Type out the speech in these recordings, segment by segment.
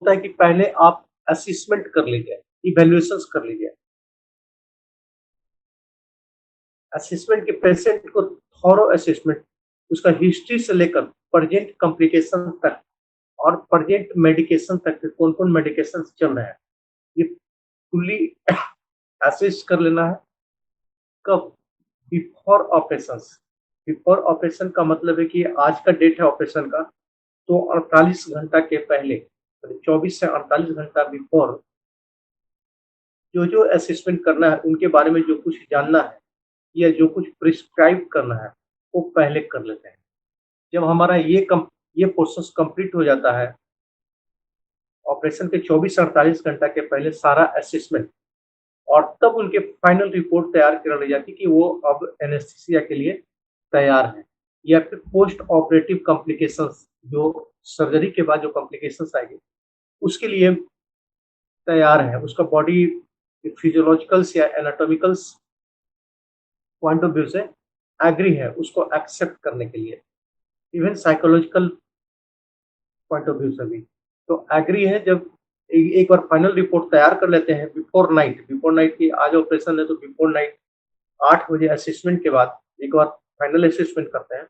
होता है कि पहले आप असेसमेंट कर लीजिए, इवैल्यूएशंस कर लीजिए। असेसमेंट के पेशेंट को थॉरो असेसमेंट, उसका हिस्ट्री से लेकर प्रेजेंट कॉम्प्लिकेशन तक और प्रेजेंट मेडिकेशन तक के कौन-कौन मेडिकेशन चल रहे हैं, ये फुल्ली असेस कर लेना है। कब? Before operations. बिफोर ऑपरेशन का मतलब है कि आज का डेट है ऑपरेशन का, तो 48 घंटा के पहले, 24 से 48 घंटा बिफोर जो-जो असेसमेंट करना है, उनके बारे में जो कुछ जानना है या जो कुछ प्रिस्क्राइब करना है, वो पहले कर लेते हैं। जब हमारा ये प्रोसेस कंप्लीट हो जाता है, ऑपरेशन के 24 से 48 घंटा के पहले सारा असेसमेंट और तब उनके फाइनल रिपोर्ट तैयार कर ली जाती है कि वो अब एनेस्थीसिया के लिए तैयार हैं या फिर पोस्ट ऑपरेटिव कॉम्प्लिकेशंस, जो सर्जरी के बाद जो कॉम्प्लिकेशंस आएगी, उसके लिए तैयार है। उसका बॉडी फिजियोलॉजिकल्स या एनाटॉमिकल्स पॉइंट ऑफ व्यू से एग्री है उसको एक्सेप्ट करने के लिए, even psychological point of view से भी। तो एग्री है जब एक बार फाइनल रिपोर्ट तैयार कर लेते हैं बिफोर नाइट की आज ऑपरेशन है तो बिफोर नाइट 8 बजे असेसमेंट के बाद एक बार फाइनल असेसमेंट करते हैं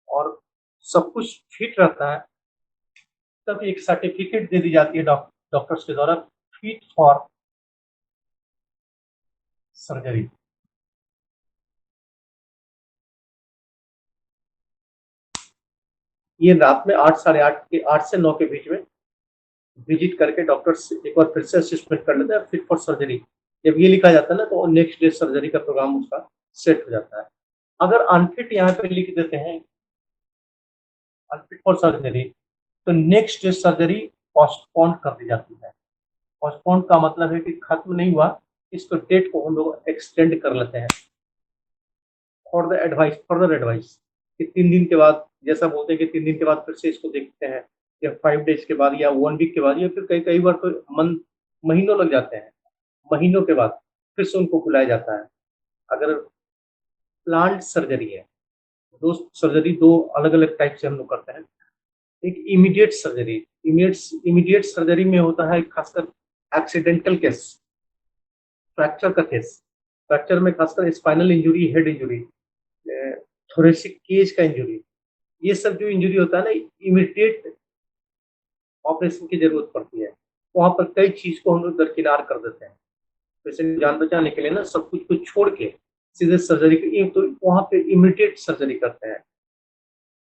और सब कुछ फिट रहता है, तब एक सर्टिफिकेट दे दी जाती है डॉक्टर्स के द्वारा, फिट फॉर सर्जरी। ये रात में 8 से 9 के बीच में विजिट करके डॉक्टर से एक बार फिर से असेसमेंट कर लेते हैं, फिट फॉर सर्जरी। जब ये लिखा जाता है ना तो नेक्स्ट डे सर्जरी का प्रोग्राम उसका सेट हो जाता है। अगर अनफिट यहाँ पे लिख देते हैं, अनफिट फॉर सर्जरी, तो नेक्स्ट डे सर्जरी पोस्टपोन कर दी जाती है। पोस्टपोन का मतलब है कि खत्म नहीं हुआ, इसको डेट को हम लोग एक्सटेंड कर लेते हैं फर्दर एडवाइस कि 3 दिन के बाद, जैसा बोलते हैं कि 3 दिन के बाद फिर से इसको देखते हैं या 5 डेज के बाद या 1 वीक के बाद या फिर कई बार तो महीनों लग जाते हैं। महीनों के बाद फिर से उनको बुलाया जाता है। अगर प्लांट सर्जरी है, दो सर्जरी, दो अलग अलग टाइप से हम लोग करते हैं। एक इमीडिएट सर्जरी, इमीडिएट सर्जरी में होता है खासकर एक्सीडेंटल केस, फ्रैक्चर का केस। फ्रैक्चर में खासकर spinal injury, head injury, thoracic cage का इंजरी, ये सब जो इंजरी होता है ना, इमीडिएट ऑपरेशन की जरूरत पड़ती है। वहां पर कई चीज को हम लोग दरकिनार कर देते हैं, पेशेंट जान बचाने के लिए ना, सब कुछ को छोड़ के सीधे सर्जरी की, तो वहां पे इमीडिएट सर्जरी करते हैं।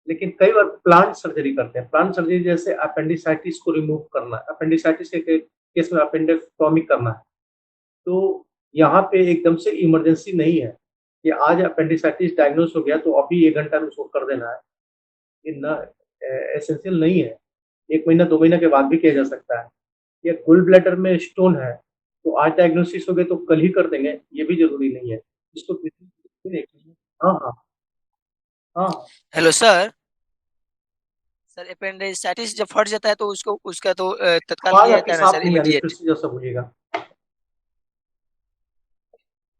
लेकिन कई बार प्लांट सर्जरी करते हैं। प्लांट सर्जरी जैसे अपेंडिसाइटिस को रिमूव करना, अपेंडिसाइटिस के केस में अपेंडेक्टोमी करना है, तो यहाँ पे एकदम से इमरजेंसी नहीं है कि आज अपेंडिसाइटिस डायग्नोस हो गया तो अभी 1 घंटा में उसको कर देना है। ये ना एसेंशियल नहीं है। 1 महीना 2 महीना के बाद भी किया जा सकता है। या गोल ब्लैडर में स्टोन है तो आज डायग्नोसिस हो गया तो कल ही कर देंगे, ये भी जरूरी नहीं है। इसको हाँ हाँ हाँ। Hello sir. सर अपेंडिसाइटिस जब फट जाता है तो उसको उसका तो तत्काल आवाज किया आपकी जाता है ना साफ सर, नहीं आ रही, फिर इमीडिएट। से जैसा बोलिएगा।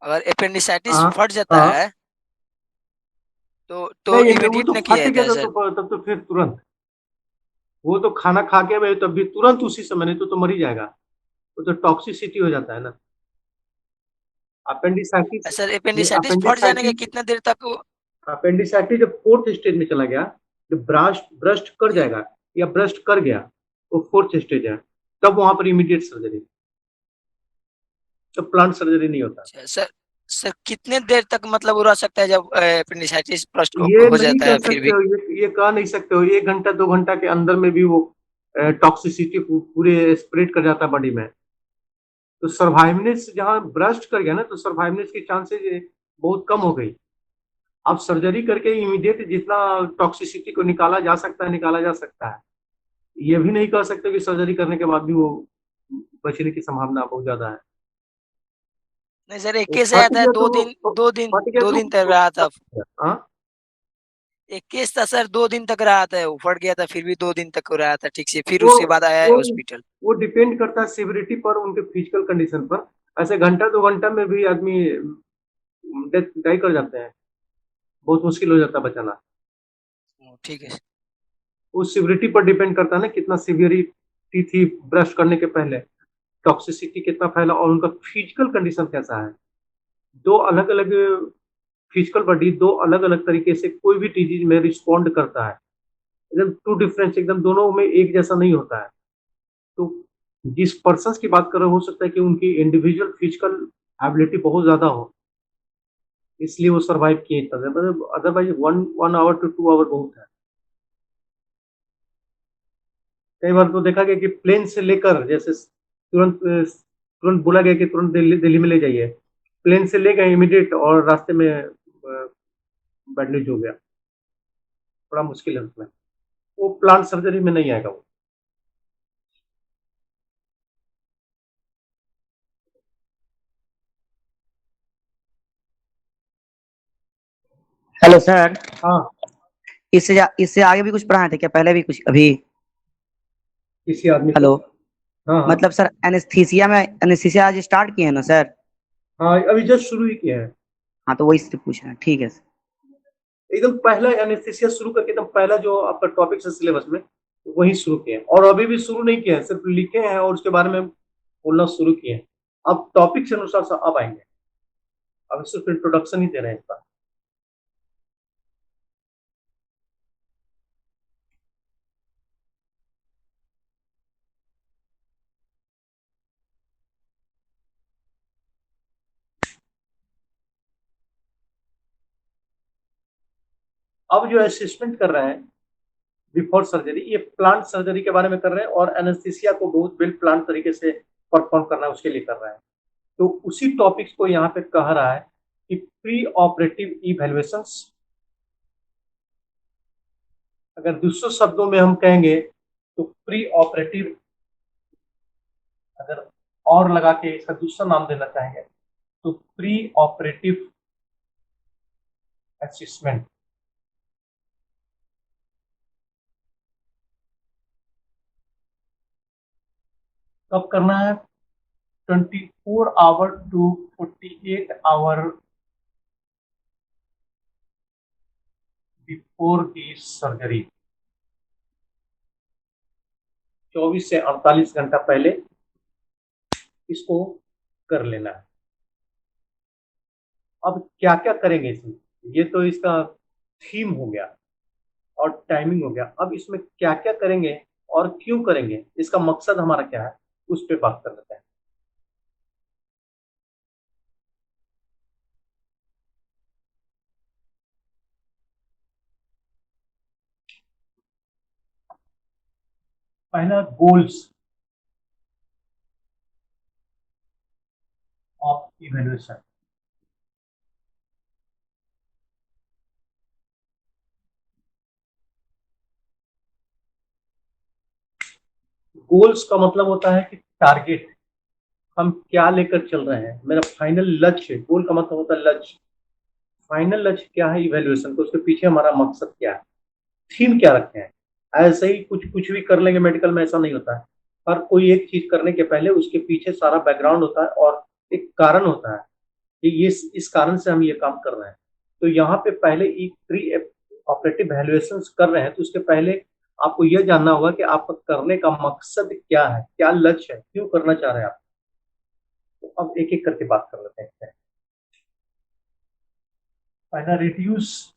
अगर अपेंडिसाइटिस हाँ फट जाता हाँ। है तो नहीं वो इमीडिएट तो ना किया फट जाता गया है था सर। तो तब तो फिर तुरंत, वो तो खाना खा के भाई तब भी तुरंत उसी समय, नहीं तो मर ही जाएगा। वो तो टॉक्सिसिटी हो जाता है ना अपेंडिसाइटिस। सर ये अपेंडिसाइटिस फट जाने का अपेंडिसाइटिस, कितना देर तक अपेंडिसाइटिस जब 4th स्टेज में चला गया, जब ब्रास्ट ब्रस्ट कर जी। जाएगा या ब्रस्ट कर गया, वो 4th स्टेज है, तब वहां पर इमीडिएट सर्जरी, तब प्लांट सर्जरी नहीं होता। अच्छा, सर सर कितने देर तक मतलब वो रह सकता है जब अपेंडिसाइटिस फर्स्ट ये हो नहीं जाता कह है फिर सकते भी? हो, ये कह नहीं सकते हो, 1 घंटा 2 घंटा के अंदर में भी वो टॉक्सिसिटी पूरे स्प्रेड कर जाता है बॉडी में। तो सर्वाइवनेस जहाँ ब्रस्ट कर गया ना, तो सर्वाइवनेस की चांसेस बहुत कम हो गई। आप सर्जरी करके इमीडिएट जितना टॉक्सिसिटी को निकाला जा सकता है निकाला जा सकता है। ये भी नहीं कह सकते कि सर्जरी करने के बाद भी वो बचने की संभावना बहुत ज्यादा है। नहीं सर, एक वो केस आया फट था गया दो तो दिन दो दिन फट गया दो तो दिन तक रहा था। हाँ। एक केस था सर, 2 दिन तक रहा था, वो फट गया था फिर भी 2 दिन तक रहा था ठीक से, फिर वो उसके बाद आया है वो हॉस्पिटल। वो डिपेंड करता है सिविरिटी पर, उनके फिजिकल कंडीशन पर। ऐसे घंटा 2 घंटा में भी आदमी डेथ डाई कर जाते हैं, बहुत मुश्किल हो जाता है बचाना। ठीक है। उस सिविरिटी पर डिपेंड करता है ना, कितना सीवियर थी ब्रश करने के पहले, टॉक्सिसिटी कितना फैला और उनका फिजिकल कंडीशन कैसा है। दो अलग अलग फिजिकल बॉडी दो अलग अलग तरीके से कोई भी डिजीज में रिस्पॉन्ड करता है, एकदम टू डिफरेंस, एकदम दोनों में एक जैसा नहीं होता है। तो जिस पर्सन की बात कर रहे हो सकता है कि उनकी इंडिविजुअल फिजिकल एबिलिटी बहुत ज्यादा हो, इसलिए वो सरवाइव किए इतना देर, मतलब अदरवाइज 1 आवर to 2 आवर बहुत है। कई बार तो देखा गया कि प्लेन से लेकर जैसे तुरंत तुरंत बोला गया कि तुरंत दिल्ली दिल्ली में ले जाइए, प्लेन से ले गए इमीडिएट और रास्ते में बेड न्यूज हो गया। बड़ा मुश्किल है उसमें, वो प्लांट सर्जरी में नहीं आएगा वो। Hello sir. हाँ, इससे आगे भी कुछ पढ़ाए थे क्या, पहले भी कुछ अभी? किसी आदमी को। हेलो। हाँ हाँ मतलब सर एनेस्थीसिया आज स्टार्ट किए हैं ना सर? हाँ, अभी जस्ट शुरू ही किया है। हाँ तो वही से पूछ रहे हैं, ठीक है सर। एकदम पहला एनेस्थीसिया शुरू करके एकदम पहला जो आपका टॉपिक है सिलेबस में, वही शुरू किए हैं। और अभी भी शुरू नहीं किए हैं, सिर्फ लिखे हैं और उसके बारे में बोलना शुरू किए हैं। अब टॉपिक के अनुसार से अब आएंगे, अभी सिर्फ इंट्रोडक्शन ही दे रहे हैं इस बार। अब जो असिस्टेंट कर रहे हैं बिफोर सर्जरी, ये प्लांट सर्जरी के बारे में कर रहे हैं और एनेस्थीसिया को बहुत वेल प्लान तरीके से परफॉर्म करना है उसके लिए कर रहे हैं। तो उसी टॉपिक्स को यहाँ पे कह रहा है कि प्री ऑपरेटिव इवैल्यूएशंस। अगर दूसरे शब्दों में हम कहेंगे तो प्री ऑपरेटिव, अगर और लगा के इसका दूसरा नाम देना चाहेंगे तो प्री ऑपरेटिव असिस्टमेंट। कब करना है? 24 hour to 48 hour before the surgery. 24 से 48 घंटा पहले इसको कर लेना है। अब क्या क्या करेंगे इसमें, ये तो इसका थीम हो गया और टाइमिंग हो गया। अब इसमें क्या क्या करेंगे और क्यों करेंगे, इसका मकसद हमारा क्या है, उस पर बात कर लेते हैं। पहला, गोल्स ऑफ इवेल्युएशन। गोल्स का मतलब होता है कि टारगेट, हम क्या लेकर चल रहे हैं, मेरा फाइनल लक्ष्य। गोल का मतलब होता है लक्ष्य, फाइनल लक्ष्य क्या है इवेल्युएशन को, उसके पीछे हमारा मकसद क्या है, थीम क्या रखते हैं। ऐसे ही कुछ कुछ भी कर लेंगे मेडिकल में, ऐसा नहीं होता है। हर कोई एक चीज करने के पहले उसके पीछे सारा बैकग्राउंड होता है और एक कारण होता है कि ये इस कारण से हम ये काम कर रहे हैं। तो यहाँ पे पहले एक प्री ऑपरेटिव वैल्यूएशन कर रहे हैं तो उसके पहले आपको यह जानना होगा कि आपका करने का मकसद क्या है, क्या लक्ष्य है, क्यों करना चाह रहे हैं आप। तो अब एक एक करके बात कर लेते हैं। पहला, रिड्यूस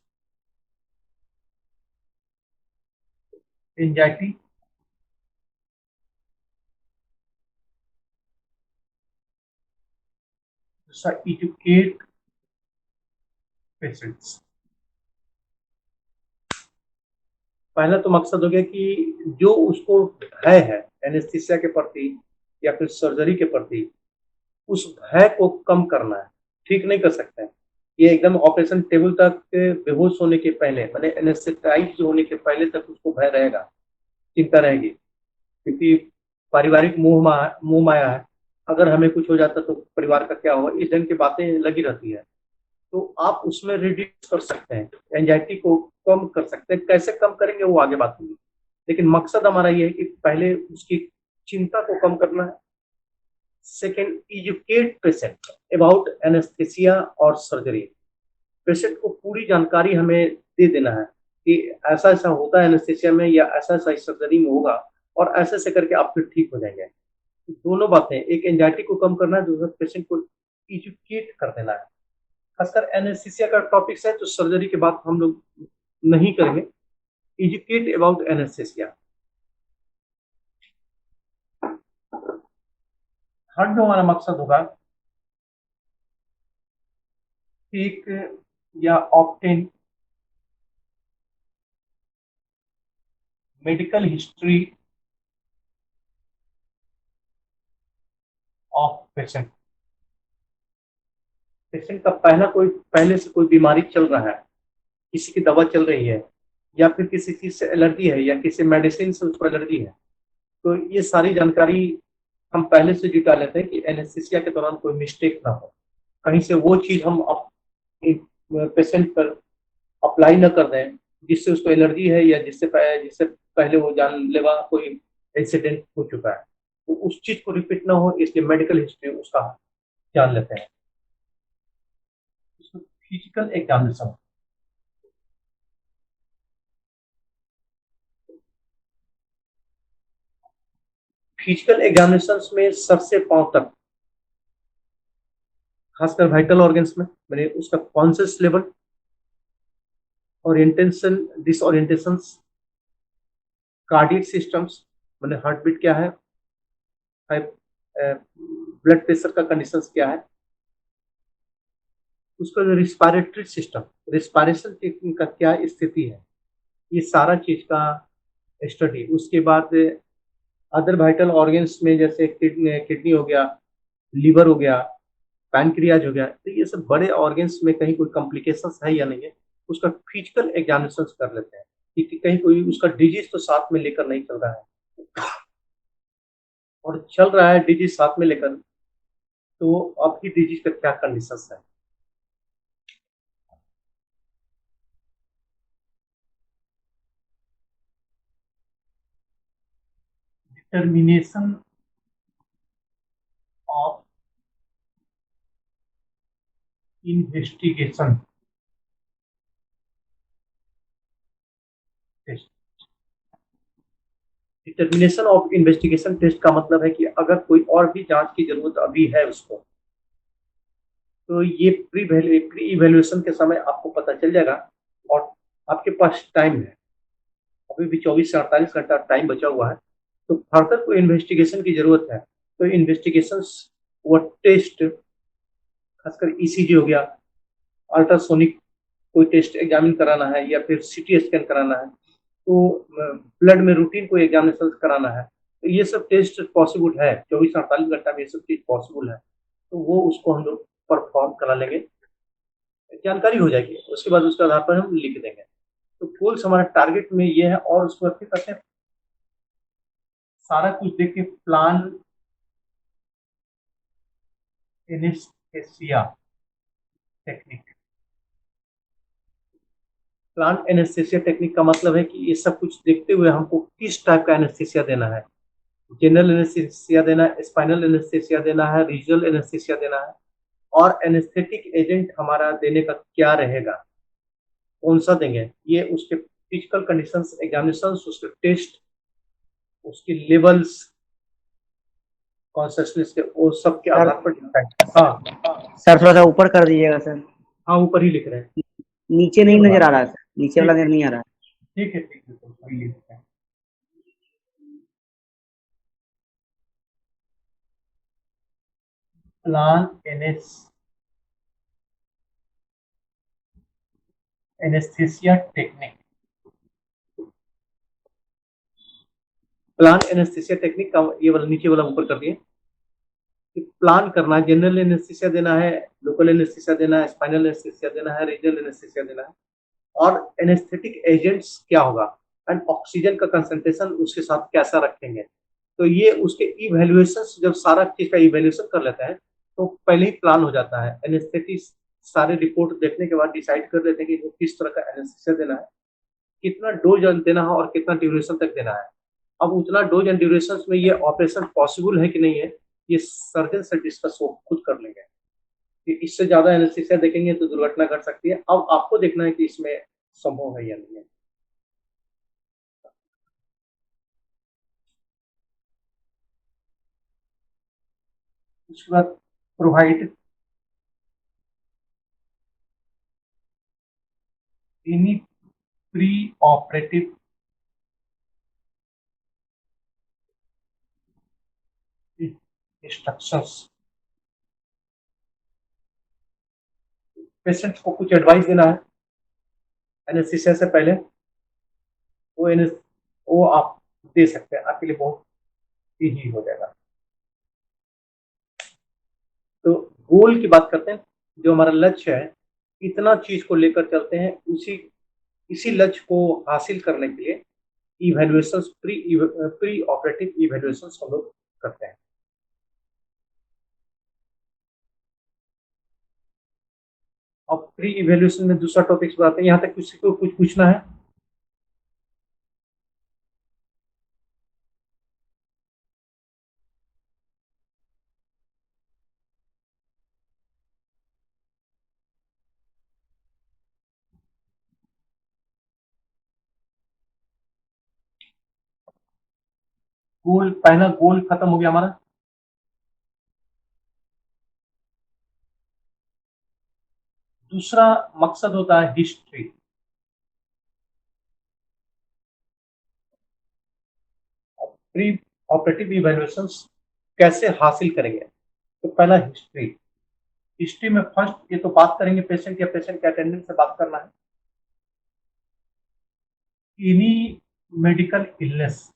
एंजाइटी। दूसरा, एजुकेट पेशेंट्स। पहला तो मकसद हो गया कि जो उसको भय है एनेस्थीसिया के प्रति या फिर सर्जरी के प्रति, उस भय को कम करना है। ठीक नहीं कर सकते हैं ये, एकदम ऑपरेशन टेबल तक बेहोश होने के पहले, मैंने एनेस्थेटाइज होने के पहले तक उसको भय रहेगा, चिंता रहेगी, क्योंकि पारिवारिक मोह माया है। अगर हमें कुछ हो जाता तो परिवार का क्या होगा, इस ढंग की बातें लगी रहती है। तो आप उसमें रिड्यूस कर सकते हैं, एंजाइटी को कम कर सकते हैं। कैसे कम करेंगे वो आगे बात होगी, लेकिन मकसद हमारा ये है कि पहले उसकी चिंता को कम करना है। Second, educate patient about anaesthesia और सर्जरी। पेशेंट को पूरी जानकारी हमें दे देना है कि ऐसा ऐसा होता है एनेस्थेसिया में या ऐसा ऐसा सर्जरी में होगा, और ऐसे ऐसे करके आप फिर ठीक हो जाएंगे। दोनों बातें, एक एंजाइटी को कम करना है, दूसरा पेशेंट को एजुकेट कर देना है। खासकर एनेस्थीसिया का टॉपिक्स है तो सर्जरी के बाद हम लोग नहीं करेंगे। Educate about anaesthesia. थर्ड हमारा मकसद होगा एक या obtain medical history of patient. Patient का पहले से कोई बीमारी चल रहा है, किसी की दवा चल रही है, या फिर किसी चीज से एलर्जी है, या किसी मेडिसिन से उसको एलर्जी है, तो ये सारी जानकारी हम पहले से जुटा लेते हैं कि एनेस्थीसिया के दौरान कोई मिस्टेक ना हो, कहीं से वो चीज हम पेशेंट पर अप्लाई न कर दें जिससे उसको एलर्जी है, या जिससे पहले वो जानलेवा कोई इंसिडेंट हो चुका है, तो उस चीज को रिपीट ना हो, इसलिए मेडिकल हिस्ट्री उसका जान लेते हैं। Physical examination. फिजिकल एग्जामिनेशन में सर से पांव तक, खासकर वाइटल ऑर्गन्स में, मैंने उसका conscious level, orientation, disorientation, cardiac systems, मैंने हार्ट बीट क्या है, ब्लड प्रेशर का कंडीशन क्या है, उसका जो रिस्पायरेटरी सिस्टम, रिस्पायरेशन का क्या स्थिति है, ये सारा चीज का स्टडी। उसके बाद अदर वाइटल ऑर्गन्स में जैसे किडनी हो गया, लीवर हो गया, पैनक्रियाज हो गया, तो ये सब बड़े ऑर्गन्स में कहीं कोई कॉम्प्लिकेशंस है या नहीं है, उसका फिजिकल एग्जामिनेशन कर लेते हैं कि कहीं कोई उसका डिजीज तो साथ में लेकर नहीं चल रहा है, और चल रहा है डिजीज साथ में लेकर, तो आपकी डिजीज का क्या कंडीशन है। Determination of investigation test. Determination of investigation test का मतलब है कि अगर कोई और भी जांच की जरूरत अभी है उसको, तो ये प्री इवेल्युएशन के समय आपको पता चल जाएगा, और आपके पास टाइम है, अभी भी 24 से 48 घंटा टाइम बचा हुआ है, तो फर्दर कोई इन्वेस्टिगेशन की जरूरत है तो इन्वेस्टिगेशन वो टेस्ट, खासकर ईसीजी हो गया, अल्ट्रासोनिक कोई टेस्ट एग्जामिन कराना है, या फिर सीटी स्कैन कराना है, तो ब्लड में रूटीन कोई एग्जामिनेशन कराना है, तो ये सब टेस्ट पॉसिबल है, 24 से 48 घंटा में ये सब चीज पॉसिबल है, तो वो उसको हम लोग परफॉर्म करा लेंगे, जानकारी हो जाएगी, उसके बाद उसके आधार पर हम लिख देंगे। तो गोल्स हमारा टारगेट में ये है, और उसको फिर करते हैं सारा कुछ देख के plan anaesthesia technique. Plan anaesthesia technique का मतलब है कि ये सब कुछ देखते हुए हमको किस टाइप का एनेस्थीसिया देना है, जनरल एनेस्थीसिया देना है, स्पाइनल एनेस्थीसिया देना है, रीजनल एनेस्थीसिया देना है, और एनेस्थेटिक एजेंट हमारा देने का क्या रहेगा, कौन सा देंगे, ये उसके फिजिकल कंडीशंस, एग्जामिनेशंस, उसके टेस्ट, उसके लेवल्स, कॉन्सियसनेस के, वो सब के आधार पर डिपेंड। हाँ सर थोड़ा सा ऊपर कर दीजिएगा सर, हाँ, ऊपर ही लिख रहे हैं। नीचे नहीं नजर आ रहा है सर, नीचे वाला नजर नहीं आ रहा है। ठीक है, ठीक है, तो ऊपर ही लिख रहे हैं। Plan anaesthesia technique. Plan anaesthesia technique का ये वाला नीचे वाला ऊपर कर दिए कि प्लान करना, जनरल एनेस्थीसिया देना है, लोकल एनेस्थीसिया देना है, स्पाइनल एनेस्थीसिया देना है, रीजनल एनेस्थीसिया देना है, और एनेस्थेटिक एजेंट्स क्या होगा, एंड ऑक्सीजन का कंसंट्रेशन उसके साथ कैसा रखेंगे, तो ये उसके इवेल्युएशन, जब सारा चीज का इवेल्युएशन कर लेते हैं तो पहले ही प्लान हो जाता है। एनेस्थेटिक सारे रिपोर्ट देखने के बाद डिसाइड कर लेते हैं कि किस तरह का एनेस्थीसिया देना है, कितना डोज देना है, और कितना ड्यूरेशन तक देना है। अब उतना डोज एंड ड्यूरेशन में ये ऑपरेशन पॉसिबल है कि नहीं है, ये सर्जन से डिस्कस वो खुद कर लेंगे, कि इससे ज्यादा एनेस्थीसिया देखेंगे तो दुर्घटना घट सकती है। अब आपको देखना है कि इसमें संभव है या नहीं है। उसके बाद provide any pre operative instructions. Patient को कुछ एडवाइस देना है एनेस्थीसिया से पहले, वो आप दे सकते हैं, आपके लिए बहुत इजी हो जाएगा। तो गोल की बात करते हैं, जो हमारा लक्ष्य है, इतना चीज को लेकर चलते हैं, इसी लक्ष्य को हासिल करने के लिए इवैल्यूएशंस, प्री ऑपरेटिव इवैल्यूएशंस हम लोग करते हैं। अब प्री इवैल्यूएशन में दूसरा टॉपिक बताते हैं। यहाँ तक किसी को कुछ पूछना है? गोल, पहला गोल खत्म हो गया हमारा। दूसरा मकसद होता है हिस्ट्री। प्री ऑपरेटिव इवैल्यूएशंस कैसे हासिल करेंगे? तो पहला हिस्ट्री। हिस्ट्री में फर्स्ट ये तो बात करेंगे पेशेंट या पेशेंट के अटेंडेंट से बात करना है। Any medical illness,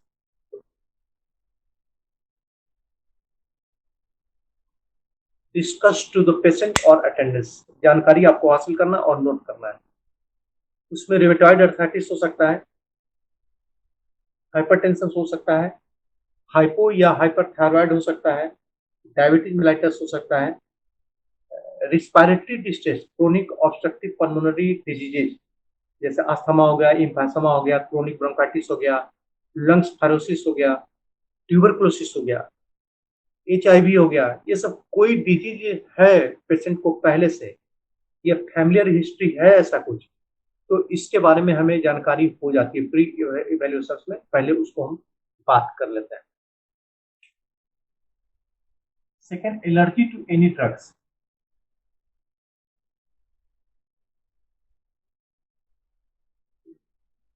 discuss to the patient और अटेंडेंस, जानकारी आपको हासिल करना और नोट करना है। उसमें रिवेटॉइड अर्थराइटिस हो सकता है, हाइपरटेंशन हो सकता है, हाइपो या हाइपरथायरॉइड हो सकता है, डायबिटीज मेलाइटस हो सकता है, respiratory distress, chronic obstructive pulmonary diseases जैसे अस्थमा हो गया, इम्फेसमा हो गया, क्रोनिक ब्रोंकाइटिस हो गया, लंग्स फाइरोसिस हो गया, ट्यूबरकुलोसिस हो गया, HIV हो गया। ये सब कोई डिजीज है पेशेंट को पहले से या फैमिलियर हिस्ट्री है ऐसा कुछ, तो इसके बारे में हमें जानकारी हो जाती है। प्री इवैल्यूएशन में पहले उसको हम बात कर लेते हैं। Second, allergy to any drugs.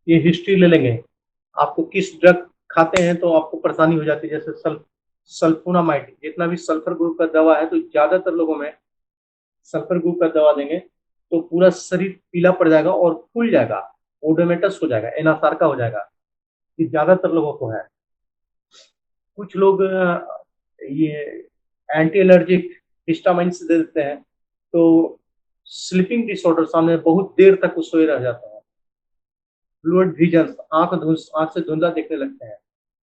ये हिस्ट्री ले लेंगे, आपको किस ड्रग खाते हैं तो आपको परेशानी हो जाती है। जैसे सल्फोनामाइड, जितना भी सल्फर ग्रुप का दवा है, तो ज्यादातर लोगों में सल्फर ग्रुप का दवा देंगे तो पूरा शरीर पीला पड़ जाएगा और फूल जाएगा, ओडोमेटस हो जाएगा, एनासार्का हो जाएगा। ये ज्यादातर लोगों को है। कुछ लोग ये एंटी एलर्जिक हिस्टामाइन्स दे देते हैं, तो स्लीपिंग डिसऑर्डर सामने बहुत देर तक वो सोए रह जाते हैं। फ्लूइड विजन, आंख से धुंधला देखने लगते हैं।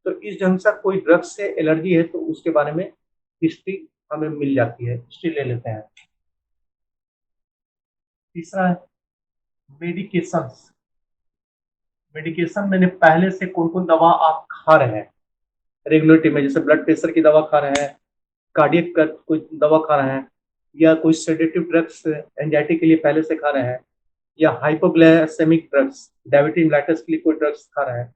तो इस ढंग से कोई ड्रग से एलर्जी है तो उसके बारे में हिस्ट्री हमें मिल जाती है, हिस्ट्री ले लेते हैं। तीसरा है मेडिकेशन। मेडिकेशन मैंने पहले से कौन कौन दवा आप खा रहे हैं रेगुलरिटी में, जैसे ब्लड प्रेशर की दवा खा रहे हैं, कार्डियक का कोई दवा खा रहे हैं, या कोई सेडेटिव ड्रग्स एंजाइटी के लिए पहले से खा रहे हैं, या हाइपोग्लाइसेमिक ड्रग्स, डायबिटीज मेलाइटस के लिए कोई ड्रग्स खा रहे हैं,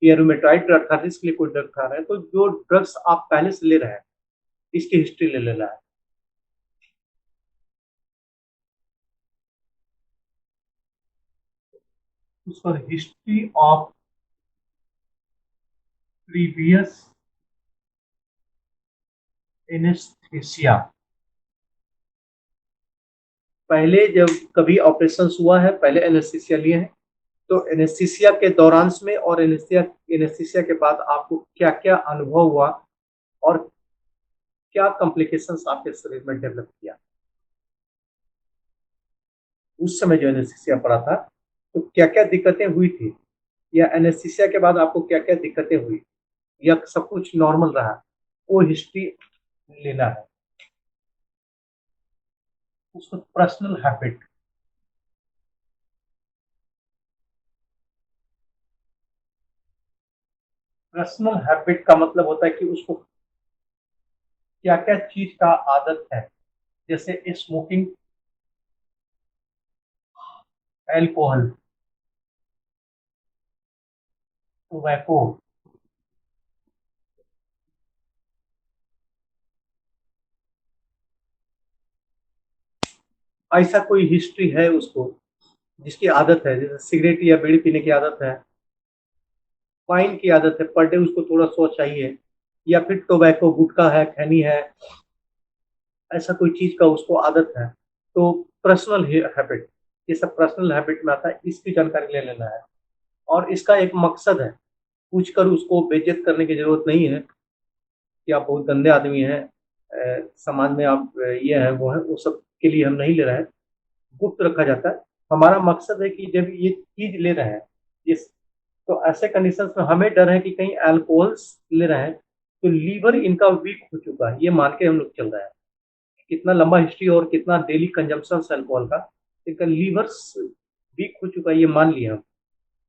या रूमेटॉइड अर्थराइटिस के लिए कोई ड्रग खा रहे हैं। तो जो ड्रग्स आप पहले से ले रहे हैं इसकी हिस्ट्री ले लेना है। उस पर हिस्ट्री ऑफ प्रीवियस एनेस्थीसिया, पहले जब कभी ऑपरेशन हुआ है, पहले एनेस्थीसिया लिए हैं, तो एनेस्थीसिया के दौरान में और एनेस्थीसिया के बाद आपको क्या क्या अनुभव हुआ और क्या कॉम्प्लिकेशंस आपके शरीर में डेवलप किया उस समय जो एनेस्थीसिया पड़ा था, तो क्या क्या दिक्कतें हुई थी, या एनेस्थीसिया के बाद आपको क्या क्या दिक्कतें हुई, या सब कुछ नॉर्मल रहा, वो हिस्ट्री लेना है। उसको पर्सनल हैबिट, पर्सनल हैबिट का मतलब होता है कि उसको क्या क्या चीज का आदत है, जैसे स्मोकिंग, एल्कोहल, टोबैको, ऐसा कोई हिस्ट्री है उसको, जिसकी आदत है, जैसे सिगरेट या बीड़ी पीने की आदत है, वाइन की आदत है, पर डे उसको थोड़ा सौ चाहिए, या फिर टोबैको गुटखा है, खैनी है, ऐसा कोई चीज का उसको आदत है, तो पर्सनल हैबिट, ये सब पर्सनल हैबिट में आता है, इसकी जानकारी ले लेना है। और इसका एक मकसद है, पूछ कर उसको बेइज्जत करने की जरूरत नहीं है कि आप बहुत गंदे आदमी हैं, समाज में आप ये है वो है, वो सब के लिए हम नहीं ले रहे हैं, गुप्त रखा जाता है। हमारा मकसद है कि जब ये चीज ले रहे हैं इस, तो ऐसे कंडीशंस में हमें डर है कि कहीं अल्कोहल्स ले रहे हैं तो लीवर इनका वीक हो चुका है, ये मान के हम लोग चल रहे हैं। कितना लंबा हिस्ट्री और कितना डेली कंजम्पशन है अल्कोहल का, इनका लीवर वीक हो चुका है, ये मान लिया हम।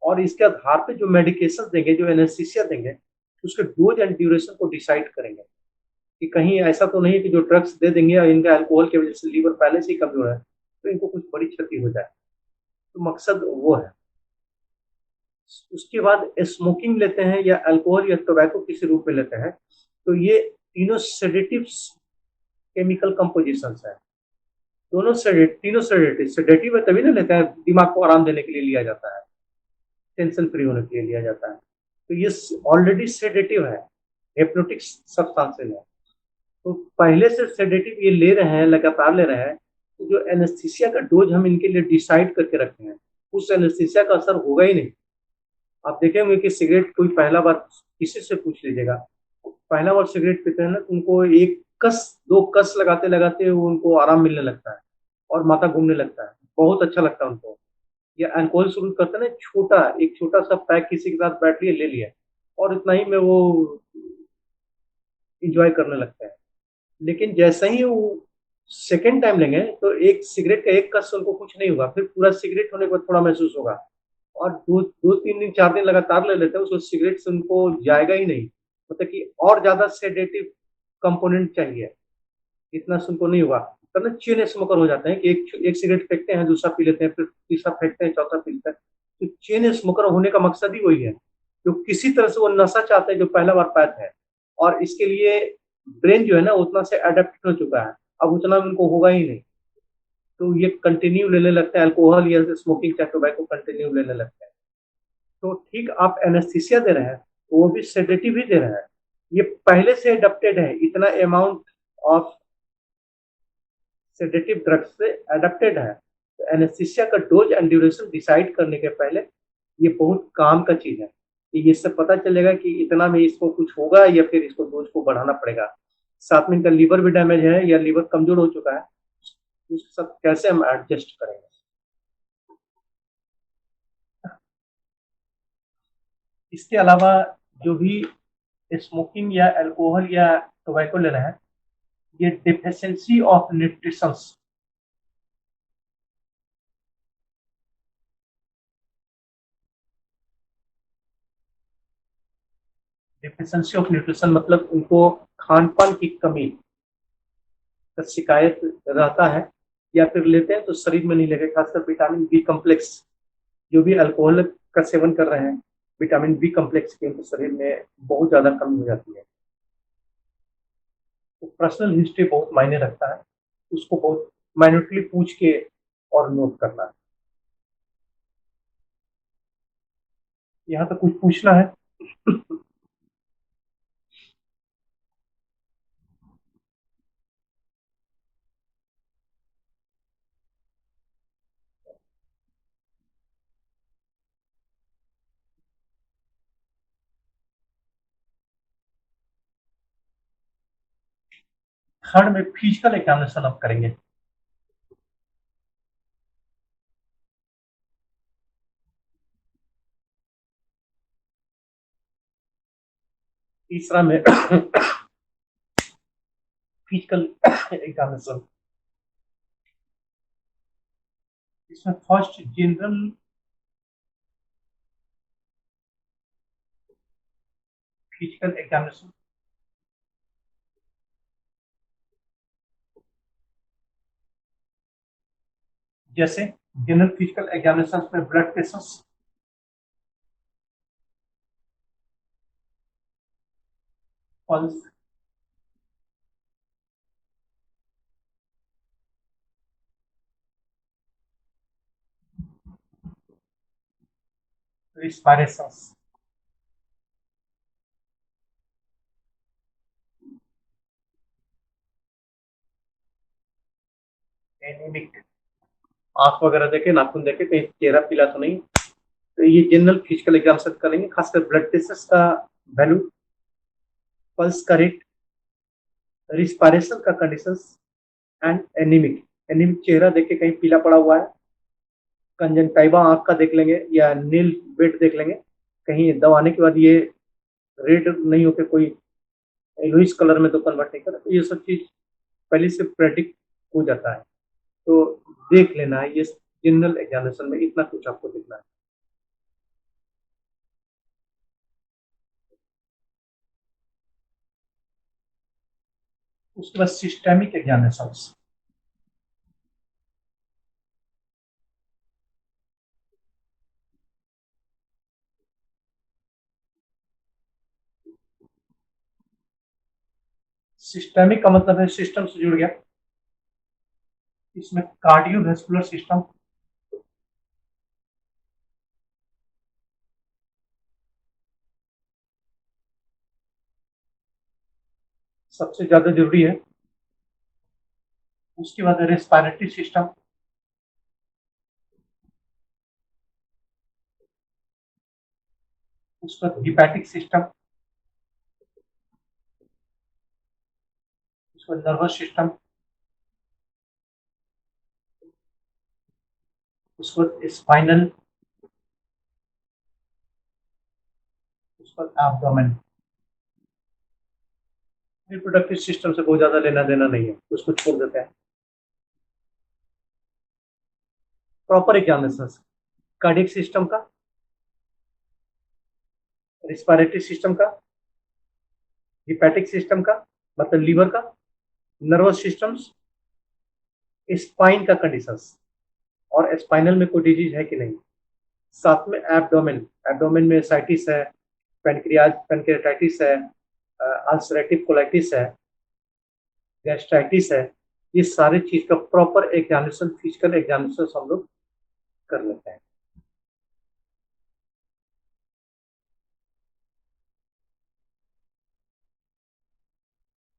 और इसके आधार पे जो मेडिकेशन देंगे, जो एनेस्थीसिया देंगे, उसके डोज एंड ड्यूरेशन को डिसाइड करेंगे कि कहीं ऐसा तो नहीं कि जो ड्रग्स दे देंगे और इनका अल्कोहल की वजह से लीवर पहले से ही कमजोर है तो इनको कुछ बड़ी क्षति हो जाए। तो मकसद वो है। उसके बाद स्मोकिंग लेते हैं या अल्कोहल या टोबैको किसी रूप में लेते हैं, तो ये तीनों सेडेटिव्स केमिकल कंपोजिशन है। तीनों सेडेटिव सेडेटिव है, तभी ना लेते हैं, दिमाग को आराम देने के लिए लिया जाता है, टेंशन फ्री होने के लिए लिया जाता है। तो ये ऑलरेडी सेडेटिव है, हिप्नोटिक सब्सटेंसेस है। तो पहले से सेडेटिव ये ले रहे हैं, लगातार ले रहे हैं, तो जो एनेस्थीसिया का डोज हम इनके लिए डिसाइड करके रखे हैं, उस एनेस्थीसिया का असर होगा ही नहीं। आप देखेंगे कि सिगरेट कोई पहला बार किसी से पूछ लीजिएगा, पहला बार सिगरेट पीते हैं ना, तो उनको एक कस दो कस लगाते लगाते उनको आराम मिलने लगता है और माथा घूमने लगता है, बहुत अच्छा लगता है उनको। या अल्कोहल शुरू करते हैं ना, एक छोटा सा पैक किसी के साथ बैठ लिया, ले लिया, और इतना ही में वो इंजॉय करने लगते हैं। लेकिन जैसे ही वो सेकेंड टाइम लेंगे तो एक सिगरेट का एक कस उनको कुछ नहीं होगा, फिर पूरा सिगरेट होने के बाद थोड़ा महसूस होगा। और दो दो तीन दिन चार दिन लगातार ले लेते हैं, उसको सिगरेट से उनको जाएगा ही नहीं, मतलब कि और ज्यादा सेडेटिव कंपोनेंट चाहिए, इतना से उनको नहीं होगा। तब ना चेन स्मोकर हो जाते हैं कि एक सिगरेट फेंकते हैं, दूसरा पी लेते हैं, फिर तीसरा फेंकते हैं, चौथा पी लेते हैं। तो चेन स्मोकर होने का मकसद ही वही है, जो किसी तरह से वो नशा चाहते हैं जो पहला बार पाते हैं, और इसके लिए ब्रेन जो है ना उतना से अडेप्ट हो चुका है, अब उतना उनको होगा ही नहीं। तो ये कंटिन्यू लेने लगते हैं, अल्कोहल या स्मोकिंग चाहे टोबैको कंटिन्यू लेने लगते हैं। तो ठीक आप एनेस्थीसिया दे रहे हैं तो वो भी सेडेटिव ही दे रहे हैं, ये पहले से अडेप्टेड है, इतना अमाउंट ऑफ सेडेटिव ड्रग्स से अडेप्टेड है। तो एनेस्थीसिया का डोज एंड ड्यूरेशन डिसाइड करने के पहले ये बहुत काम का चीज है कि इससे पता चलेगा कि इतना में इसको कुछ होगा या फिर इसको डोज को बढ़ाना पड़ेगा। साथ में इनका लीवर भी डैमेज है या लीवर कमजोर हो चुका है, उसके साथ कैसे हम एडजस्ट करेंगे। इसके अलावा जो भी स्मोकिंग या अल्कोहल या टोबैको ले रहे हैं, ये deficiency of nutrition, deficiency of nutrition मतलब उनको खान पान की कमी का शिकायत रहता है, या फिर लेते हैं तो शरीर में नहीं लगे, खासकर विटामिन बी कम्प्लेक्स, जो भी अल्कोहल का सेवन कर रहे हैं, विटामिन बी कम्प्लेक्स की उनके शरीर में बहुत ज्यादा कमी हो जाती है। तो पर्सनल हिस्ट्री बहुत मायने रखता है, उसको बहुत माइन्यूटली पूछ के और नोट करना है। यहाँ तक कुछ पूछना है? थर्ड में फिजिकल एग्जामिनेशन अब करेंगे। तीसरा में फिजिकल एग्जामिनेशन, इसमें फर्स्ट जनरल फिजिकल एग्जामिनेशन, जैसे जनरल फिजिकल एग्जामिनेशन में ब्लड प्रेशर, पल्स, रिस्पायरेशंस, एनीमिक, आंख वगैरह देखे, नाखून देखे कहीं चेहरा पीला तो नहीं। तो ये जनरल फिजिकल एग्जाम से करेंगे, खासकर ब्लड प्रेशर का वैल्यू, पल्स का रेट, रिस्पायरेशन का कंडीशंस एंड एनीमिक। एनीमिक चेहरा देख के कहीं पीला पड़ा हुआ है, कंजंक्टिवा आंख का देख लेंगे या नील वेट देख लेंगे, कहीं दबाने के बाद ये रेड नहीं होकर कोई लुइस कलर में तो कन्वर्ट नहीं कर, तो ये सब चीज पहले से प्रेडिक्ट हो जाता है। तो देख लेना है, ये जनरल एग्जामिनेशन में इतना कुछ आपको देखना है। उसके बाद सिस्टेमिक एग्जामिनेशन, सिस्टेमिक का मतलब है सिस्टम से जुड़ गया, इसमें कार्डियोवैस्कुलर सिस्टम, सबसे ज्यादा जरूरी है। उसके बाद रेस्पिरेटरी सिस्टम, उसके बाद हिपैटिक सिस्टम, उसके बाद नर्वस सिस्टम, उसके बाद स्पाइनल, उसके बाद एब्डोमेन। रिप्रोडक्टिव सिस्टम से बहुत ज्यादा लेना देना नहीं है, उसको छोड़ देते हैं। प्रॉपर एग्जामिनेशन, कार्डियक सिस्टम का, रिस्पिरेटरी सिस्टम का, हिपैटिक सिस्टम का मतलब लीवर का, नर्वस सिस्टम्स, स्पाइन का कंडीशंस और स्पाइनल में कोई डिजीज है कि नहीं। साथ में एब्डोमेन, एब्डोमेन में साइटिस है, पेनक्रियाटाइटिस है, अल्सरेटिव कोलाइटिस है, गैस्ट्राइटिस है, ये सारी चीज का प्रॉपर एग्जामिनेशन, फिजिकल एग्जामिनेशन हम लोग कर लेते हैं।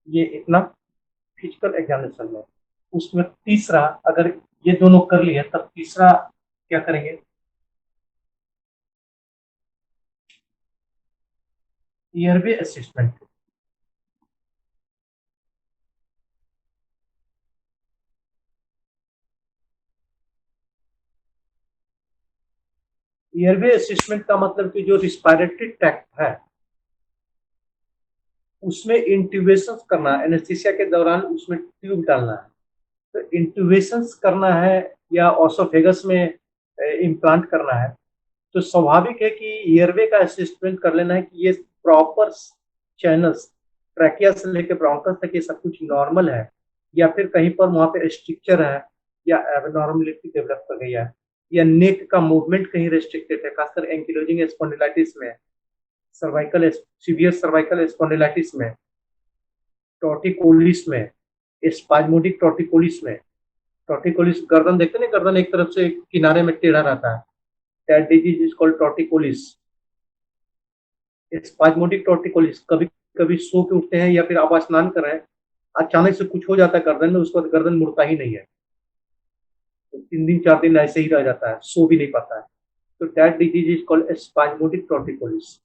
ये इतना फिजिकल एग्जामिनेशन में। उसमें तीसरा, अगर ये दोनों कर लिया तब तीसरा क्या करेंगे, एयरवे असिस्टेंट। एयरवे असिस्टेंट का मतलब कि जो रिस्पायरेटरी ट्रैक्ट है उसमें इंट्यूबेशन करना है, एनेस्थीसिया के दौरान उसमें ट्यूब डालना है। तो इंट्यूबेशन करना है या ऑसोफेगस में इम्प्लांट करना है, तो स्वाभाविक है कि एयरवे का असिस्टमेंट कर लेना है कि ये प्रॉपर चैनल्स, ट्रैकिया से लेकर ब्रोंकस तक ये सब कुछ नॉर्मल है, या फिर कहीं पर वहां पे स्ट्रक्चर है या एबनॉर्मलिटी डेवलप कर गई है, या नेक का मूवमेंट कहीं रेस्ट्रिक्टेड है, खासकर एंकिलोजिंग स्पॉन्डिलाइटिस में, सर्वाइकल सीवियर सर्वाइकल स्पॉन्डिलाइटिस में, टॉर्टिकोलिस में, स्पाज्मोडिक टॉर्टिकोलिस में। टॉर्टिकोलिस गर्दन देखते ना, गर्दन एक तरफ से किनारे में टेढ़ा रहता है, that disease is called torticollis. Spasmodic torticollis, कभी कभी सो के उठते हैं या फिर आप स्नान कर रहे हैं, अचानक से कुछ हो जाता है गर्दन में, उसके बाद गर्दन मुड़ता ही नहीं है, तो 3 दिन 4 दिन ऐसे ही रह जाता है, सो भी नहीं पाता है, तो that disease is called spasmodic torticollis.